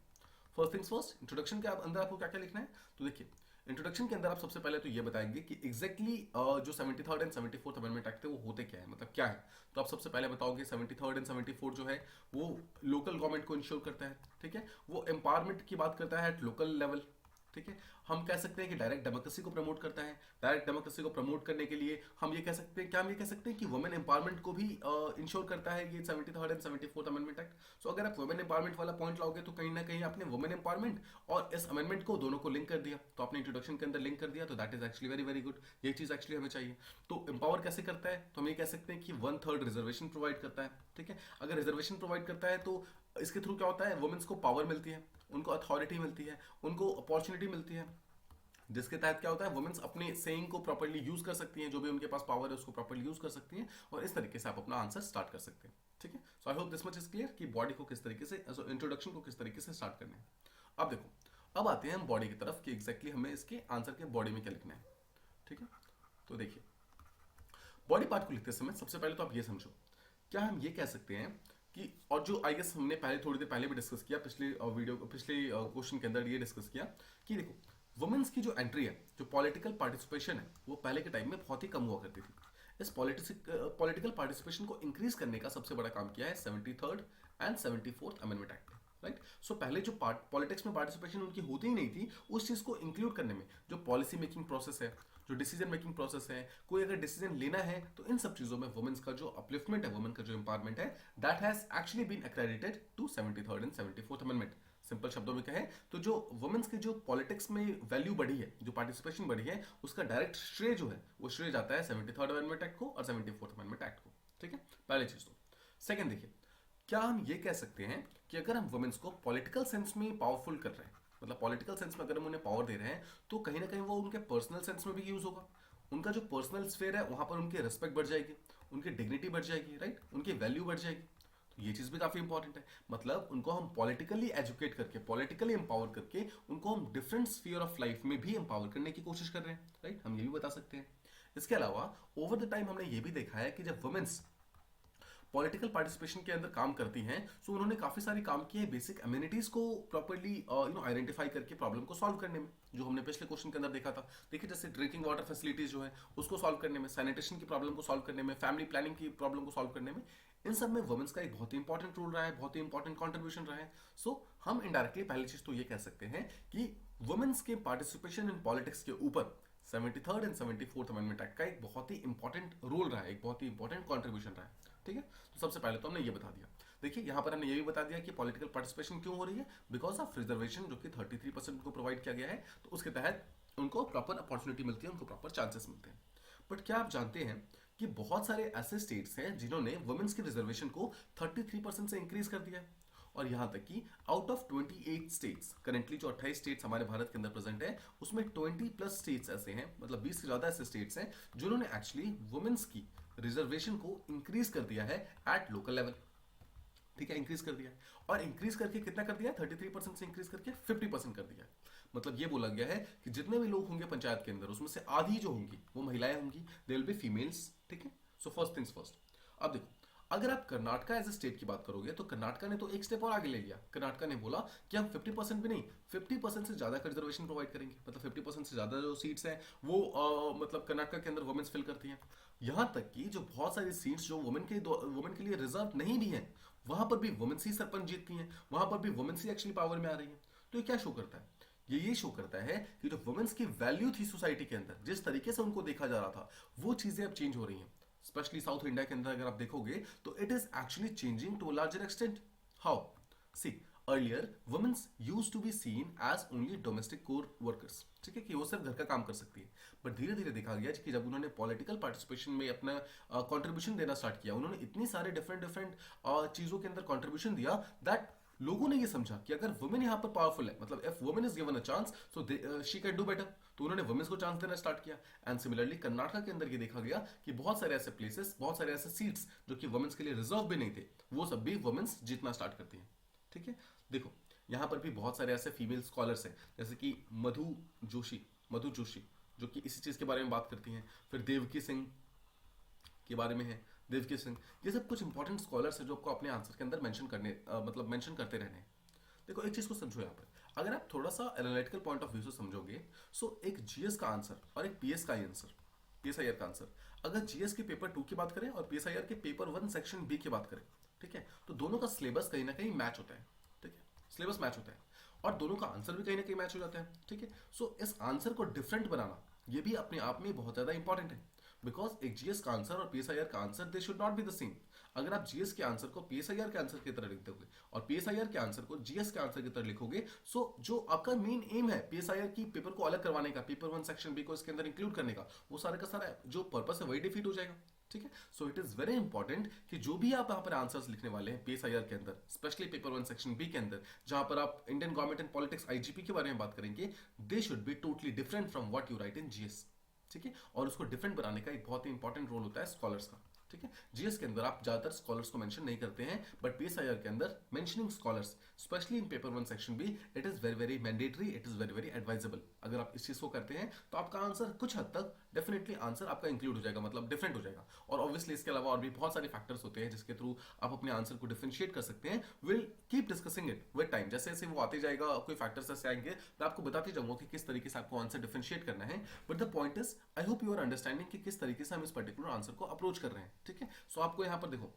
फर्स्ट थिंग्स फर्स्ट, इंट्रोडक्शन के अंदर आपको क्या क्या लिखना है। तो देखिए इंट्रोडक्शन के अंदर आप सबसे पहले तो ये बताएंगे कि एग्जैक्टली जो 73rd and 74th amendment act है वो होते क्या है, मतलब क्या है। तो आप सबसे पहले बताओगे 73rd एंड 74 जो है वो लोकल गवर्नमेंट को इंश्योर करता है। ठीक है, वो एम्पावरमेंट की बात करता है एट लोकल लेवल। ठीक है, हम कह सकते हैं कि डायरेक्ट डेमोक्रेसी को प्रमोट करता है। डायरेक्ट डेमोक्रेसी को प्रमोट करने के लिए हम ये कह सकते हैं, क्या हम ये कह सकते हैं कि वुमेन एम्पावरमेंट को भी इंश्योर करता है ये 73rd and 74th amendment act. सो अगर आप वुमेन एम्पावरमेंट वाला पॉइंट लाओगे तो कहीं ना कहीं आपने वुमेन एम्पावरमेंट और इस अमेंडमेंट को दोनों को लिंक कर दिया, तो आपने इंट्रोडक्शन के अंदर लिंक कर दिया, तो that is actually very very good. ये चीज एक्चुअली हमें चाहिए। तो एम्पावर कैसे करता है, तो हम ये कह सकते हैं कि 1/3 रिजर्वेशन प्रोवाइड करता है। ठीक है, अगर रिजर्वेशन प्रोवाइड करता है तो इसके थ्रू क्या होता है, वुमेन्स को पावर मिलती है, उनको अथॉरिटी मिलती है, उनको अपॉर्चुनिटी मिलती है, जिसके तहत क्या होता है वुमेन्स अपने सेइंग को प्रॉपर्ली यूज कर सकती हैं, जो भी उनके पास पावर है उसको प्रॉपर्ली यूज कर सकती हैं, और इस तरीके से आप अपना आंसर स्टार्ट कर सकते हैं। ठीक है, so I hope this much is clear कि बॉडी को किस तरीके से, इंट्रोडक्शन को किस तरीके से स्टार्ट करना है। अब देखो, अब आते हैं हम बॉडी की तरफ कि एग्जैक्टली हमें इसके आंसर के बॉडी में क्या लिखना है। ठीक है, तो देखिए बॉडी पार्ट को लिखते समय सबसे पहले तो आप ये समझो, क्या हम ये कह सकते हैं कि, और जो आई गेस हमने पहले थोड़ी देर पहले भी डिस्कस किया, पिछले क्वेश्चन के अंदर ये डिस्कस किया कि देखो वुमेन्स की जो एंट्री है, जो पॉलिटिकल पार्टिसिपेशन है, वो पहले के टाइम में बहुत ही कम हुआ करती थी। इस पॉलिटिकल पार्टिसिपेशन को इंक्रीज करने का सबसे बड़ा काम किया है 73rd and 74th amendment act, right. So पहले जो पॉलिटिक्स में पार्टिसिपेशन उनकी होती ही नहीं थी, उस चीज को इंक्लूड करने में, जो पॉलिसी मेकिंग प्रोसेस है, जो डिसीजन मेकिंग प्रोसेस है, कोई अगर डिसीजन लेना है, तो इन सब चीजों में वुमेन्स का जो अपलिफ्टमेंट है, वुमेन का जो एम्पावरमेंट है, that has actually been accredited to 73rd and 74th amendment. Simple शब्दों में कहें तो जो वुमेन्स की जो पॉलिटिक्स में वैल्यू बढ़ी है, जो पार्टिसिपेशन बढ़ी है, उसका डायरेक्ट श्रेय जो है वो श्रेय जाता है 73rd अमेंडमेंट एक्ट को और 74th अमेंडमेंट एक्ट को। ठीक है, पहली चीज। तो सेकंड देखिए, क्या हम ये कह सकते हैं कि अगर हम वुमेन्स को पॉलिटिकल सेंस में पावरफुल कर रहे हैं, मतलब पॉलिटिकल सेंस में अगर हम उन्हें पावर दे रहे हैं, तो कहीं ना कहीं वो उनके पर्सनल सेंस में भी यूज होगा। उनका जो पर्सनल स्फेयर है वहां पर उनकी रिस्पेक्ट बढ़ जाएगी, उनकी डिग्निटी बढ़ जाएगी, राइट, उनकी वैल्यू बढ़ जाएगी। तो ये चीज भी काफी इंपॉर्टेंट है, मतलब उनको हम पॉलिटिकली एजुकेट करके, पॉलिटिकली एम्पावर करके, उनको हम डिफरेंट स्फीयर ऑफ लाइफ में भी एम्पावर करने की कोशिश कर रहे हैं, राइट, हम ये भी बता सकते हैं। इसके अलावा ओवर द टाइम हमने ये भी देखा है कि जब वुमेन्स पॉलिटिकल पार्टिसिपेशन के अंदर काम करती हैं, सो उन्होंने काफी सारी काम किए हैं बेसिक अम्यूनिटीज को प्रॉपर्ली आइडेंटिफाई करके प्रॉब्लम को सॉल्व करने में, जो हमने पिछले क्वेश्चन के अंदर देखा था। देखिए जैसे ड्रिंकिंग वाटर फैसिलिटीज जो है उसको सॉल्व करने में, सैनिटेशन की प्रॉब्लम को सॉल्व करने में, फैमिली प्लानिंग की प्रॉब्लम को सॉल्व करने में, इन सब में वुमेन्स का एक बहुत ही इंपॉर्टेंट रोल रहा है, बहुत ही इंपॉर्टेंट कॉन्ट्रीब्यूशन रहा है। सो हम इनडायरेक्टली पहली चीज तो ये कह सकते हैं कि वुमेन्स के पार्टिसिपेशन इन पॉलिटिक्स के ऊपर 73rd and 74th amendment act का एक बहुत ही इंपॉर्टेंट रोल रहा है, एक बहुत ही इंपॉर्टेंट कॉन्ट्रीब्यूशन रहा है। ठीक है, तो सबसे पहले तो हमने ये बता दिया। देखिए यहां पर हमने ये भी बता दिया कि पॉलिटिकल पार्टिसिपेशन क्यों हो रही है, बिकॉज ऑफ रिजर्वेशन जो कि 33% को प्रोवाइड किया गया है, तो उसके तहत उनको प्रॉपर अपॉर्चुनिटी मिलती है, उनको प्रॉपर चांसेस मिलते हैं। बट क्या आप जानते हैं कि बहुत सारे ऐसे स्टेट्स हैं जिन्होंने वुमेन्स की रिजर्वेशन को 33% से इंक्रीज कर दिया है। और यहां तक कि आउट ऑफ 28 स्टेट्स, करेंटली जो 28 स्टेट्स हमारे भारत के अंदर प्रेजेंट है, उसमें 20 प्लस स्टेट्स ऐसे हैं, मतलब 20 से ज्यादा ऐसे स्टेट्स हैं जिन्होंने एक्चुअली वुमेन्स की रिजर्वेशन को इंक्रीज कर दिया है एट लोकल लेवल। ठीक है, इंक्रीज कर दिया है। और इंक्रीज करके कितना कर दिया है? 33% से इंक्रीज करके 50% कर दिया है। मतलब ये बोला गया है कि जितने भी लोग होंगे पंचायत के अंदर, उसमें से आधी जो होंगी वो महिलाएं होंगी, दे विल बी फीमेल्स। ठीक है, सो फर्स्ट थिंग्स फर्स्ट। अब देखो, अगर आप कर्नाटका एज ए स्टेट की बात करोगे तो कर्नाटका ने तो एक स्टेप और आगे ले लिया। कर्नाटका ने बोला कि हम 50% भी नहीं, 50% से ज्यादा का रिजर्वेशन प्रोवाइड करेंगे। मतलब 50% से ज्यादा जो सीट्स हैं वो मतलब कर्नाटका के अंदर वुमेन्स फिल करती हैं। यहां तक कि जो बहुत सारी सीट्स जो वुमेन के लिए रिजर्व नहीं भी हैं, वहां पर भी वुमेन्स ही सरपंच जीतती हैं, वहां पर भी वुमेन्स ही एक्चुअली पावर में आ रही हैं। तो ये क्या शो करता है? ये शो करता है कि जो वुमेन्स की वैल्यू थी सोसाइटी के अंदर, जिस तरीके से उनको देखा जा रहा था, वो चीजें अब चेंज हो रही हैं। स्पेशली साउथ इंडिया के अंदर अगर आप देखोगे तो it is actually changing to a larger extent. How? See, earlier womens used to be seen as only domestic core workers. ठीक है, कि वो सिर्फ घर का काम कर सकती है। बट धीरे धीरे देखा गया कि जब उन्होंने पॉलिटिकल पार्टिसिपेशन में अपना कंट्रीब्यूशन देना स्टार्ट किया, उन्होंने इतनी सारे डिफरेंट डिफरेंट चीजों के अंदर कंट्रीब्यूशन दिया दैट लोगों ने ये समझा कि अगर वुमेन यहाँ पर पावरफुल है, मतलब if women is given a chance so she can do better, तो उन्होंने वुमेन्स को चांस देना स्टार्ट किया। एंड सिमिलरली कर्नाटका के अंदर ये देखा गया कि बहुत सारे ऐसे प्लेसेस, बहुत सारे ऐसे सीट्स जो कि वुमेन्स के लिए रिजर्व भी नहीं थे, वो सब भी वुमेन्स जीतना स्टार्ट करती हैं। ठीक है, देखो यहाँ पर भी बहुत सारे ऐसे फीमेल स्कॉलर्स हैं, जैसे कि मधु जोशी जो कि इसी चीज के बारे में बात करती हैं। फिर देवकी सिंह के बारे में है, देवकी सिंह। ये सब कुछ इंपॉर्टेंट स्कॉलर्स है जो आपको अपने आंसर के अंदर मेंशन करने मतलब मेंशन करते रहने हैं। देखो एक चीज को समझो यहाँ पर, अगर आप थोड़ा सा एनालिटिकल पॉइंट ऑफ व्यू से समझोगे, सो एक जीएस का आंसर और एक पीएस का आंसर, पीएसआईआर का आंसर, अगर जीएस के पेपर 2 की बात करें और पीएसआईआर के पेपर 1 सेक्शन बी की बात करें, ठीक है, तो दोनों का सिलेबस कहीं ना कहीं मैच होता है। ठीक है, सिलेबस मैच होता है और दोनों का आंसर भी कहीं ना कहीं मैच हो जाता है। ठीक है, सो इस आंसर को डिफरेंट बनाना ये भी अपने आप में बहुत ज्यादा इंपॉर्टेंट है। बिकॉज एक जीएस का आंसर और पीएसआईआर का answer they should not be the same. अगर आप जीएस के आंसर को पीएसआईआर के आंसर की तरह लिख दोगे और पीएसआईआर के आंसर को जीएस के आंसर की तरह लिखोगे, सो जो आपका मेन एम है पीएसआईआर की पेपर को अलग करवाने का, पेपर 1 सेक्शन बी को इसके अंदर इंक्लूड करने का, वो सारा का सारा जो पर्पस है वही डिफीट हो जाएगा। ठीक है, so it is very important कि जो भी आप यहाँ पर आंसर्स लिखने वाले हैं पीएसआईआर के अंदर, स्पेशली पेपर 1 सेक्शन बी के अंदर, जहां पर आप Indian government and politics IGP के बारे में बात करेंगे, they should be totally different from what you right in GS. ठीक है, और उसको डिफरेंट बनाने का एक बहुत ही इंपॉर्टेंट रोल होता है स्कॉलर्स का। ठीक है, जीएस के अंदर आप ज्यादातर स्कॉलर्स को मेंशन नहीं करते हैं, बट पीएसआईआर के अंदर mentioning scholars specially in paper 1 section B, it is very very mandatory, it is very very advisable. अगर आप इस चीज को करते हैं तो आपका आंसर कुछ हद तक डेफिनेटली आंसर आपका इंक्लूड हो जाएगा, मतलब डिफरेंट हो जाएगा। और ऑब्वियसली इसके अलावा और भी बहुत सारे फैक्टर्स होते हैं जिसके थ्रू आप अपने आंसर को डिफरेंशिएट कर सकते हैं। Will keep discussing it with time, जैसे जैसे वो आते जाएगा, कोई फैक्टर्स ऐसे आएंगे, मैं आपको बताते जाऊंगा कि किस तरीके से आपको आंसर डिफरेंशिएट करना है। But the point is, I hope you are understanding कि किस तरीके से हम इस पर्टिकुलर आंसर को अप्रोच कर रहे हैं। ठीक है, सो आपको यहाँ पर देखो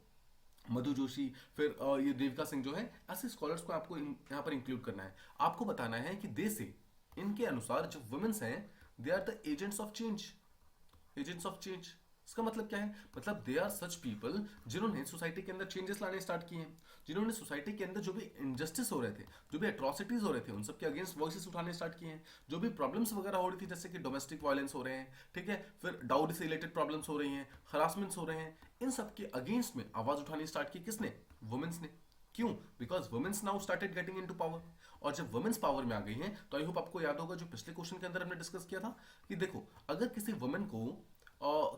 मधु जोशी, फिर ये देविका सिंह जो है, ऐसे स्कॉलर्स को आपको यहाँ पर इंक्लूड करना है। आपको बताना है कि दे से इनके अनुसार जो वुमेन्स हैं, they are the agents of change. Agents of change इसका मतलब क्या है? मतलब दे आर सच पीपल जिन्होंने सोसाइटी के अंदर चेंजेस लाने स्टार्ट किए हैं, जिन्होंने सोसाइटी के अंदर जो भी इनजस्टिस हो रहे थे, जो भी एट्रॉसिटीज हो रहे थे, उन सब के अगेंस्ट वॉइसेस उठाने स्टार्ट किए हैं। जो भी प्रॉब्लम्स वगैरह हो रही थी, जैसे कि डोमेस्टिक वायलेंस हो रहे हैं, ठीक है, फिर डाउरी से रिलेटेड प्रॉब्लम्स हो रही हैं, हरासमेंट्स हो रहे हैं, इन सब के अगेंस्ट में आवाज उठानी स्टार्ट की किसने? वुमेन्स ने। क्यों? Because womens now started getting into power. और जब वुमेन्स पावर में आ गई हैं, तो आई होप आपको याद होगा जो पिछले क्वेश्चन के अंदर हमने डिस्कस किया था कि देखो, अगर किसी वुमेन को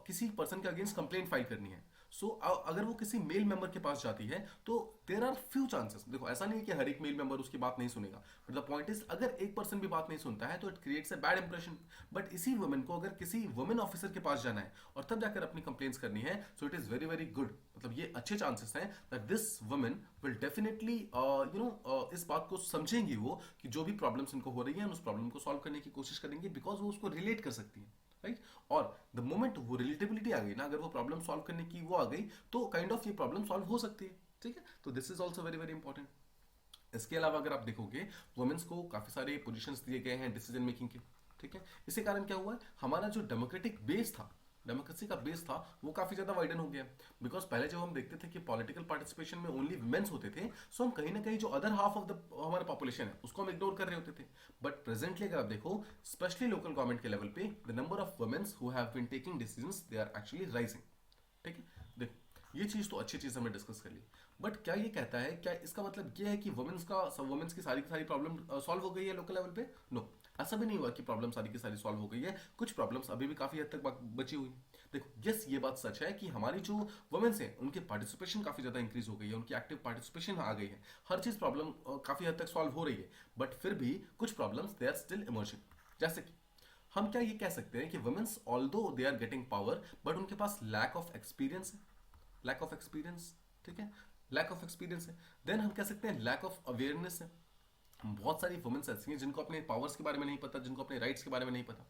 किसी पर्सन के अगेंस्ट कंप्लेंट फाइल करनी है, सो अगर वो किसी मेल मेंबर के पास जाती है तो देयर आर फ्यू चांसेस। देखो ऐसा नहीं है कि हर एक मेल मेंबर उसकी बात नहीं सुनेगा, बट द पॉइंट इज अगर एक पर्सन भी बात नहीं सुनता है तो it creates a bad impression. But इसी वुमेन को अगर किसी वुमेन ऑफिसर के पास जाना है और तब जाकर अपनी कंप्लेंट्स करनी है, so it is very very good, मतलब ये अच्छे चांसेस हैं that this women will definitely इस बात को समझेंगी वो कि जो भी प्रॉब्लम्स इनको हो रही है उस प्रॉब्लम को सॉल्व करने की कोशिश करेंगी, बिकॉज वो उसको रिलेट कर सकती है, राइट। और द मोमेंट वो रिलेटेबिलिटी आ गई ना, अगर वो प्रॉब्लम सॉल्व करने की वो आ गई, तो काइंड ऑफ ये प्रॉब्लम सॉल्व हो सकती है। ठीक है, तो this is also very very important. इसके अलावा अगर आप देखोगे, वुमेन्स को काफी सारे पोजीशंस दिए गए हैं डिसीजन मेकिंग के। ठीक है, इसके कारण क्या हुआ है, हमारा जो डेमोक्रेटिक बेस था डेमोक्रेसी का बेस था वो काफी ज्यादा वाइडन हो गया। बिकॉज पहले जब हम देखते थे कि पॉलिटिकल पार्टिसिपेशन में ओनली वुमेन्स होते थे, सो हम कहीं ना कहीं जो अदर हाफ ऑफ द हमारा पॉपुलेशन है उसको हम इग्नोर कर रहे होते थे। बट प्रेजेंटली अगर आप देखो, स्पेशली लोकल गवर्नमेंट के लेवल पे, the number of womens who have been taking decisions, they are actually rising. ठीक है, देखो ये चीज तो अच्छी चीज हमने डिस्कस कर ली। बट क्या ये कहता है, क्या इसका मतलब ये है कि वुमेन्स की सारी प्रॉब्लम सॉल्व हो गई है लोकल लेवल पे? नो, ऐसा भी नहीं हुआ कि प्रॉब्लम सारी की सारी सॉल्व हो गई है। कुछ प्रॉब्लम्स अभी भी काफी हद तक बची हुई। देखो यस, ये बात सच है कि हमारी जो वुमेन्स हैं उनकी पार्टिसिपेशन काफी ज्यादा इंक्रीज हो गई है, उनकी एक्टिव पार्टिसिपेशन आ गई है, हर चीज प्रॉब्लम काफी हद तक सॉल्व हो रही है। बट फिर भी कुछ problems they are still emerging. जैसे कि हम क्या ये कह सकते हैं कि womens although they are getting power, but उनके पास लैक ऑफ एक्सपीरियंस है। लैक ऑफ एक्सपीरियंस, ठीक है, लैक ऑफ एक्सपीरियंस है। देन हम कह सकते हैं लैक ऑफ अवेयरनेस है। बहुत सारी वुमेन्स ऐसी हैं जिनको अपने पावर्स के बारे में नहीं पता, जिनको अपने राइट्स के बारे में नहीं पता।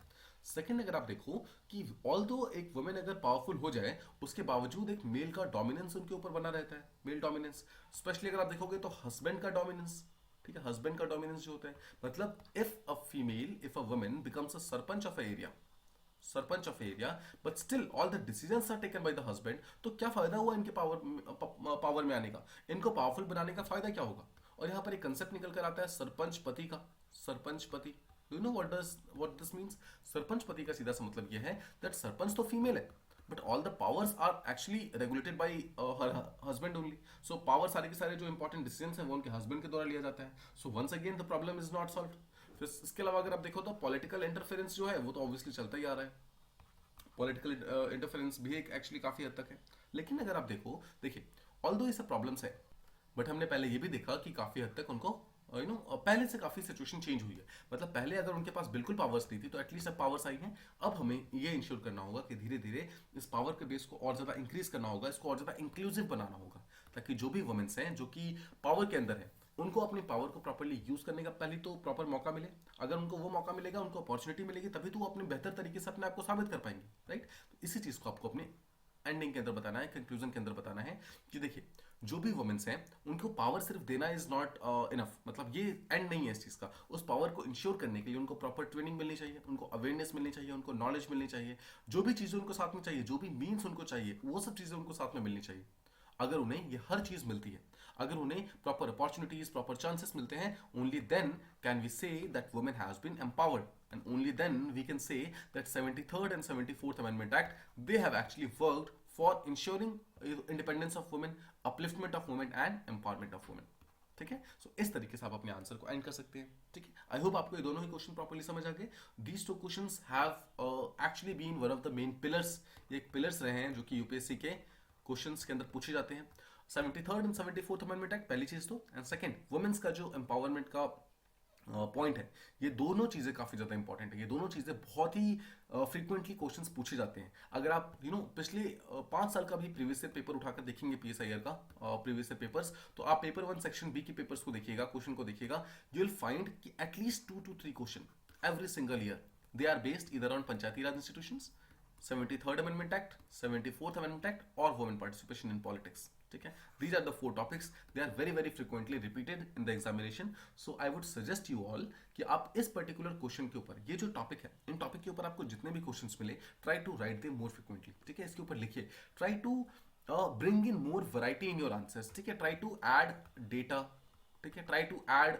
सेकंड, अगर आप देखो कि ऑल्दो एक वुमेन अगर पावरफुल हो जाए, उसके बावजूद एक मेल का डोमिनेंस उनके ऊपर बना रहता है, मेल डोमिनेंस। स्पेशली अगर आप देखोगे तो हस्बैंड का डोमिनेंस, ठीक है, हस्बैंड का डोमिनेंस जो होता है, मतलब if a women becomes a sarpanch of area, sarpanch of area, but still all the decisions are taken by the husband, तो क्या फायदा हुआ इनके पावर में आने का? इनको पावरफुल बनाने का फायदा क्या होगा? और यहाँ पर एक कंसेप्ट निकल कर आता है सरपंच पति का। सरपंच पति, do you know what this means? Sarpanch पति का सीधा सा मतलब यह है दैट सरपंच तो फीमेल है, but all the powers are actually regulated by her husband only. So power सारे के सारे जो इंपॉर्टेंट डिसीजंस हैं वो उनके हस्बैंड के द्वारा लिया जाता है। So once again the problem is not solve. फिर इसके अलावा अगर आप देखो तो पॉलिटिकल इंटरफेरेंस जो है वो तो ऑब्वियसली चलता ही आ रहा है। पॉलिटिकल इंटरफेरेंस भी एक एक्चुअली काफी हद तक है। लेकिन अगर आप देखो, देखिए ऑल्दो ये सब प्रॉब्लम्स है, बट हमने पहले ये भी देखा कि काफी हद तक उनको पहले से काफी सिचुएशन चेंज हुई है। मतलब पहले अगर उनके पास बिल्कुल पावर्स नहीं थी तो एटलीस्ट अब पावर्स आई हैं। अब हमें ये इंश्योर करना होगा कि धीरे धीरे इस पावर के बेस को और ज्यादा इंक्रीज करना होगा, इसको और ज्यादा इंक्लूसिव बनाना होगा, ताकि जो भी वुमेन्स हैं जो कि पावर के अंदर है, उनको अपनी पावर को प्रॉपर्ली यूज करने का पहले तो प्रॉपर मौका मिले। अगर उनको वो मौका मिलेगा, उनको अपॉर्चुनिटी मिलेगी, तभी तो वो अपने बेहतर तरीके से अपने आप को साबित कर पाएंगे, राइट? तो इसी चीज को आपको अपने एंडिंग के अंदर बताना है, कंक्लूजन के अंदर बताना है कि देखिए जो भी वुमेन्स हैं उनको पावर सिर्फ देना इज नॉट इनफ। मतलब ये एंड नहीं है इस चीज का। उस पावर को इंश्योर करने के लिए उनको प्रॉपर ट्रेनिंग मिलनी चाहिए, उनको अवेयरनेस मिलनी चाहिए, उनको नॉलेज मिलनी चाहिए, जो भी चीजें उनको साथ में चाहिए, जो भी मीन्स उनको चाहिए, वो सब चीजें उनको साथ में मिलनी चाहिए। अगर उन्हें ये हर चीज मिलती है, अगर उन्हें प्रॉपर अपॉर्चुनिटीज, प्रॉपर चांसेस मिलते हैं, only then can we say that women has been empowered, and only then we can say that 73rd and 74th Amendment Act, they have actually worked for ensuring independence of women, upliftment of women and empowerment of women. ठीक है, सो इस तरीके से आप अपने answer को and कर सकते हैं। ठीक है, आई होप आपको ये दोनों ही क्वेश्चन प्रॉपर्ली समझ आ गए। These two questions have actually been one of the main pillars, ये एक पिलर्स रहे हैं जो कि यूपीएससी के क्वेश्चंस के अंदर पूछे जाते हैं। 73rd and 74th amendment act पहली चीज तो, एंड सेकंड वुमेन्स का जो एम्पावरमेंट का पॉइंट है, ये दोनों चीजें काफी ज्यादा इंपॉर्टेंट है। ये दोनों चीजें बहुत ही फ्रीक्वेंटली क्वेश्चंस पूछे जाते हैं। अगर आप पिछले 5 साल का भी प्रीवियस ईयर पेपर उठाकर देखेंगे, पीएसआईआर का प्रीवियस ईयर पेपर्स, तो आप पेपर 1 सेक्शन बी के पेपर्स को देखिएगा, क्वेश्चन को देखिएगा, यू विल फाइंड कि at least 2 to 3 question every single year, they are based either on Panchayati Raj institutions, 73rd amendment act, 74th amendment act और वुमेन पार्टिसिपेशन इन पॉलिटिक्स। ठीक है, these are the 4 topics, they are very very frequently repeated in the examination, so I would suggest you all कि आप इस particular question के ऊपर, ये जो टॉपिक है, इन टॉपिक के ऊपर आपको जितने भी क्वेश्चंस मिले, try to write them more frequently. ठीक है, इसके ऊपर लिखिए, try to bring in more variety in your answers. ठीक है, ट्राई टू ऐड डेटा, ठीक है, try to add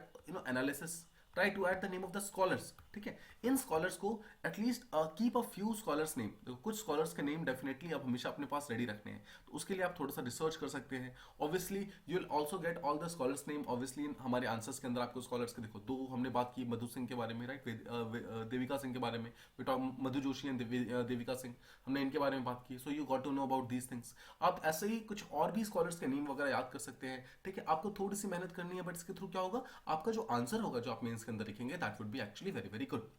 analysis, try to add the name of the scholars. ठीक है, इन स्कॉलर्स को at least keep a few scholars name. देखो कुछ स्कॉलर्स के नेम डेफिनेटली आप हमेशा अपने पास रेडी रखने हैं, तो उसके लिए आप थोड़ा सा रिसर्च कर सकते हैं। Obviously you will also get all the scholars name. Obviously हमारे आंसर्स के अंदर आपको स्कॉलर्स के देखो 2 हमने बात की, मधु सिंह के बारे में, राइट, देविका सिंह के बारे में, मधु जोशी एंड देविका सिंह, हमने इनके बारे में बात की। So you got to know about these things. आप ऐसे ही कुछ और भी स्कॉलर्स के नेम वगैरह याद कर सकते हैं। ठीक है, आपको थोड़ी सी मेहनत करनी है, बट इसके थ्रू क्या होगा, आपका जो आंसर होगा जो आप मेंस के अंदर लिखेंगे, that would be actually very very good.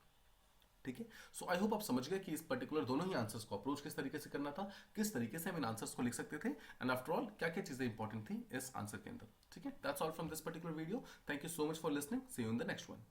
ठीक है, सो आई होप आप समझ गए कि इस पर्टिकुलर दोनों ही आंसर्स को अप्रोच किस तरीके से करना था, किस तरीके से हम इन आंसर्स को लिख सकते थे, एंड आफ्टर ऑल क्या क्या चीजें इंपॉर्टेंट थी इस आंसर के अंदर। ठीक है, that's all from this particular video. Thank you so much for listening, see you in the next one.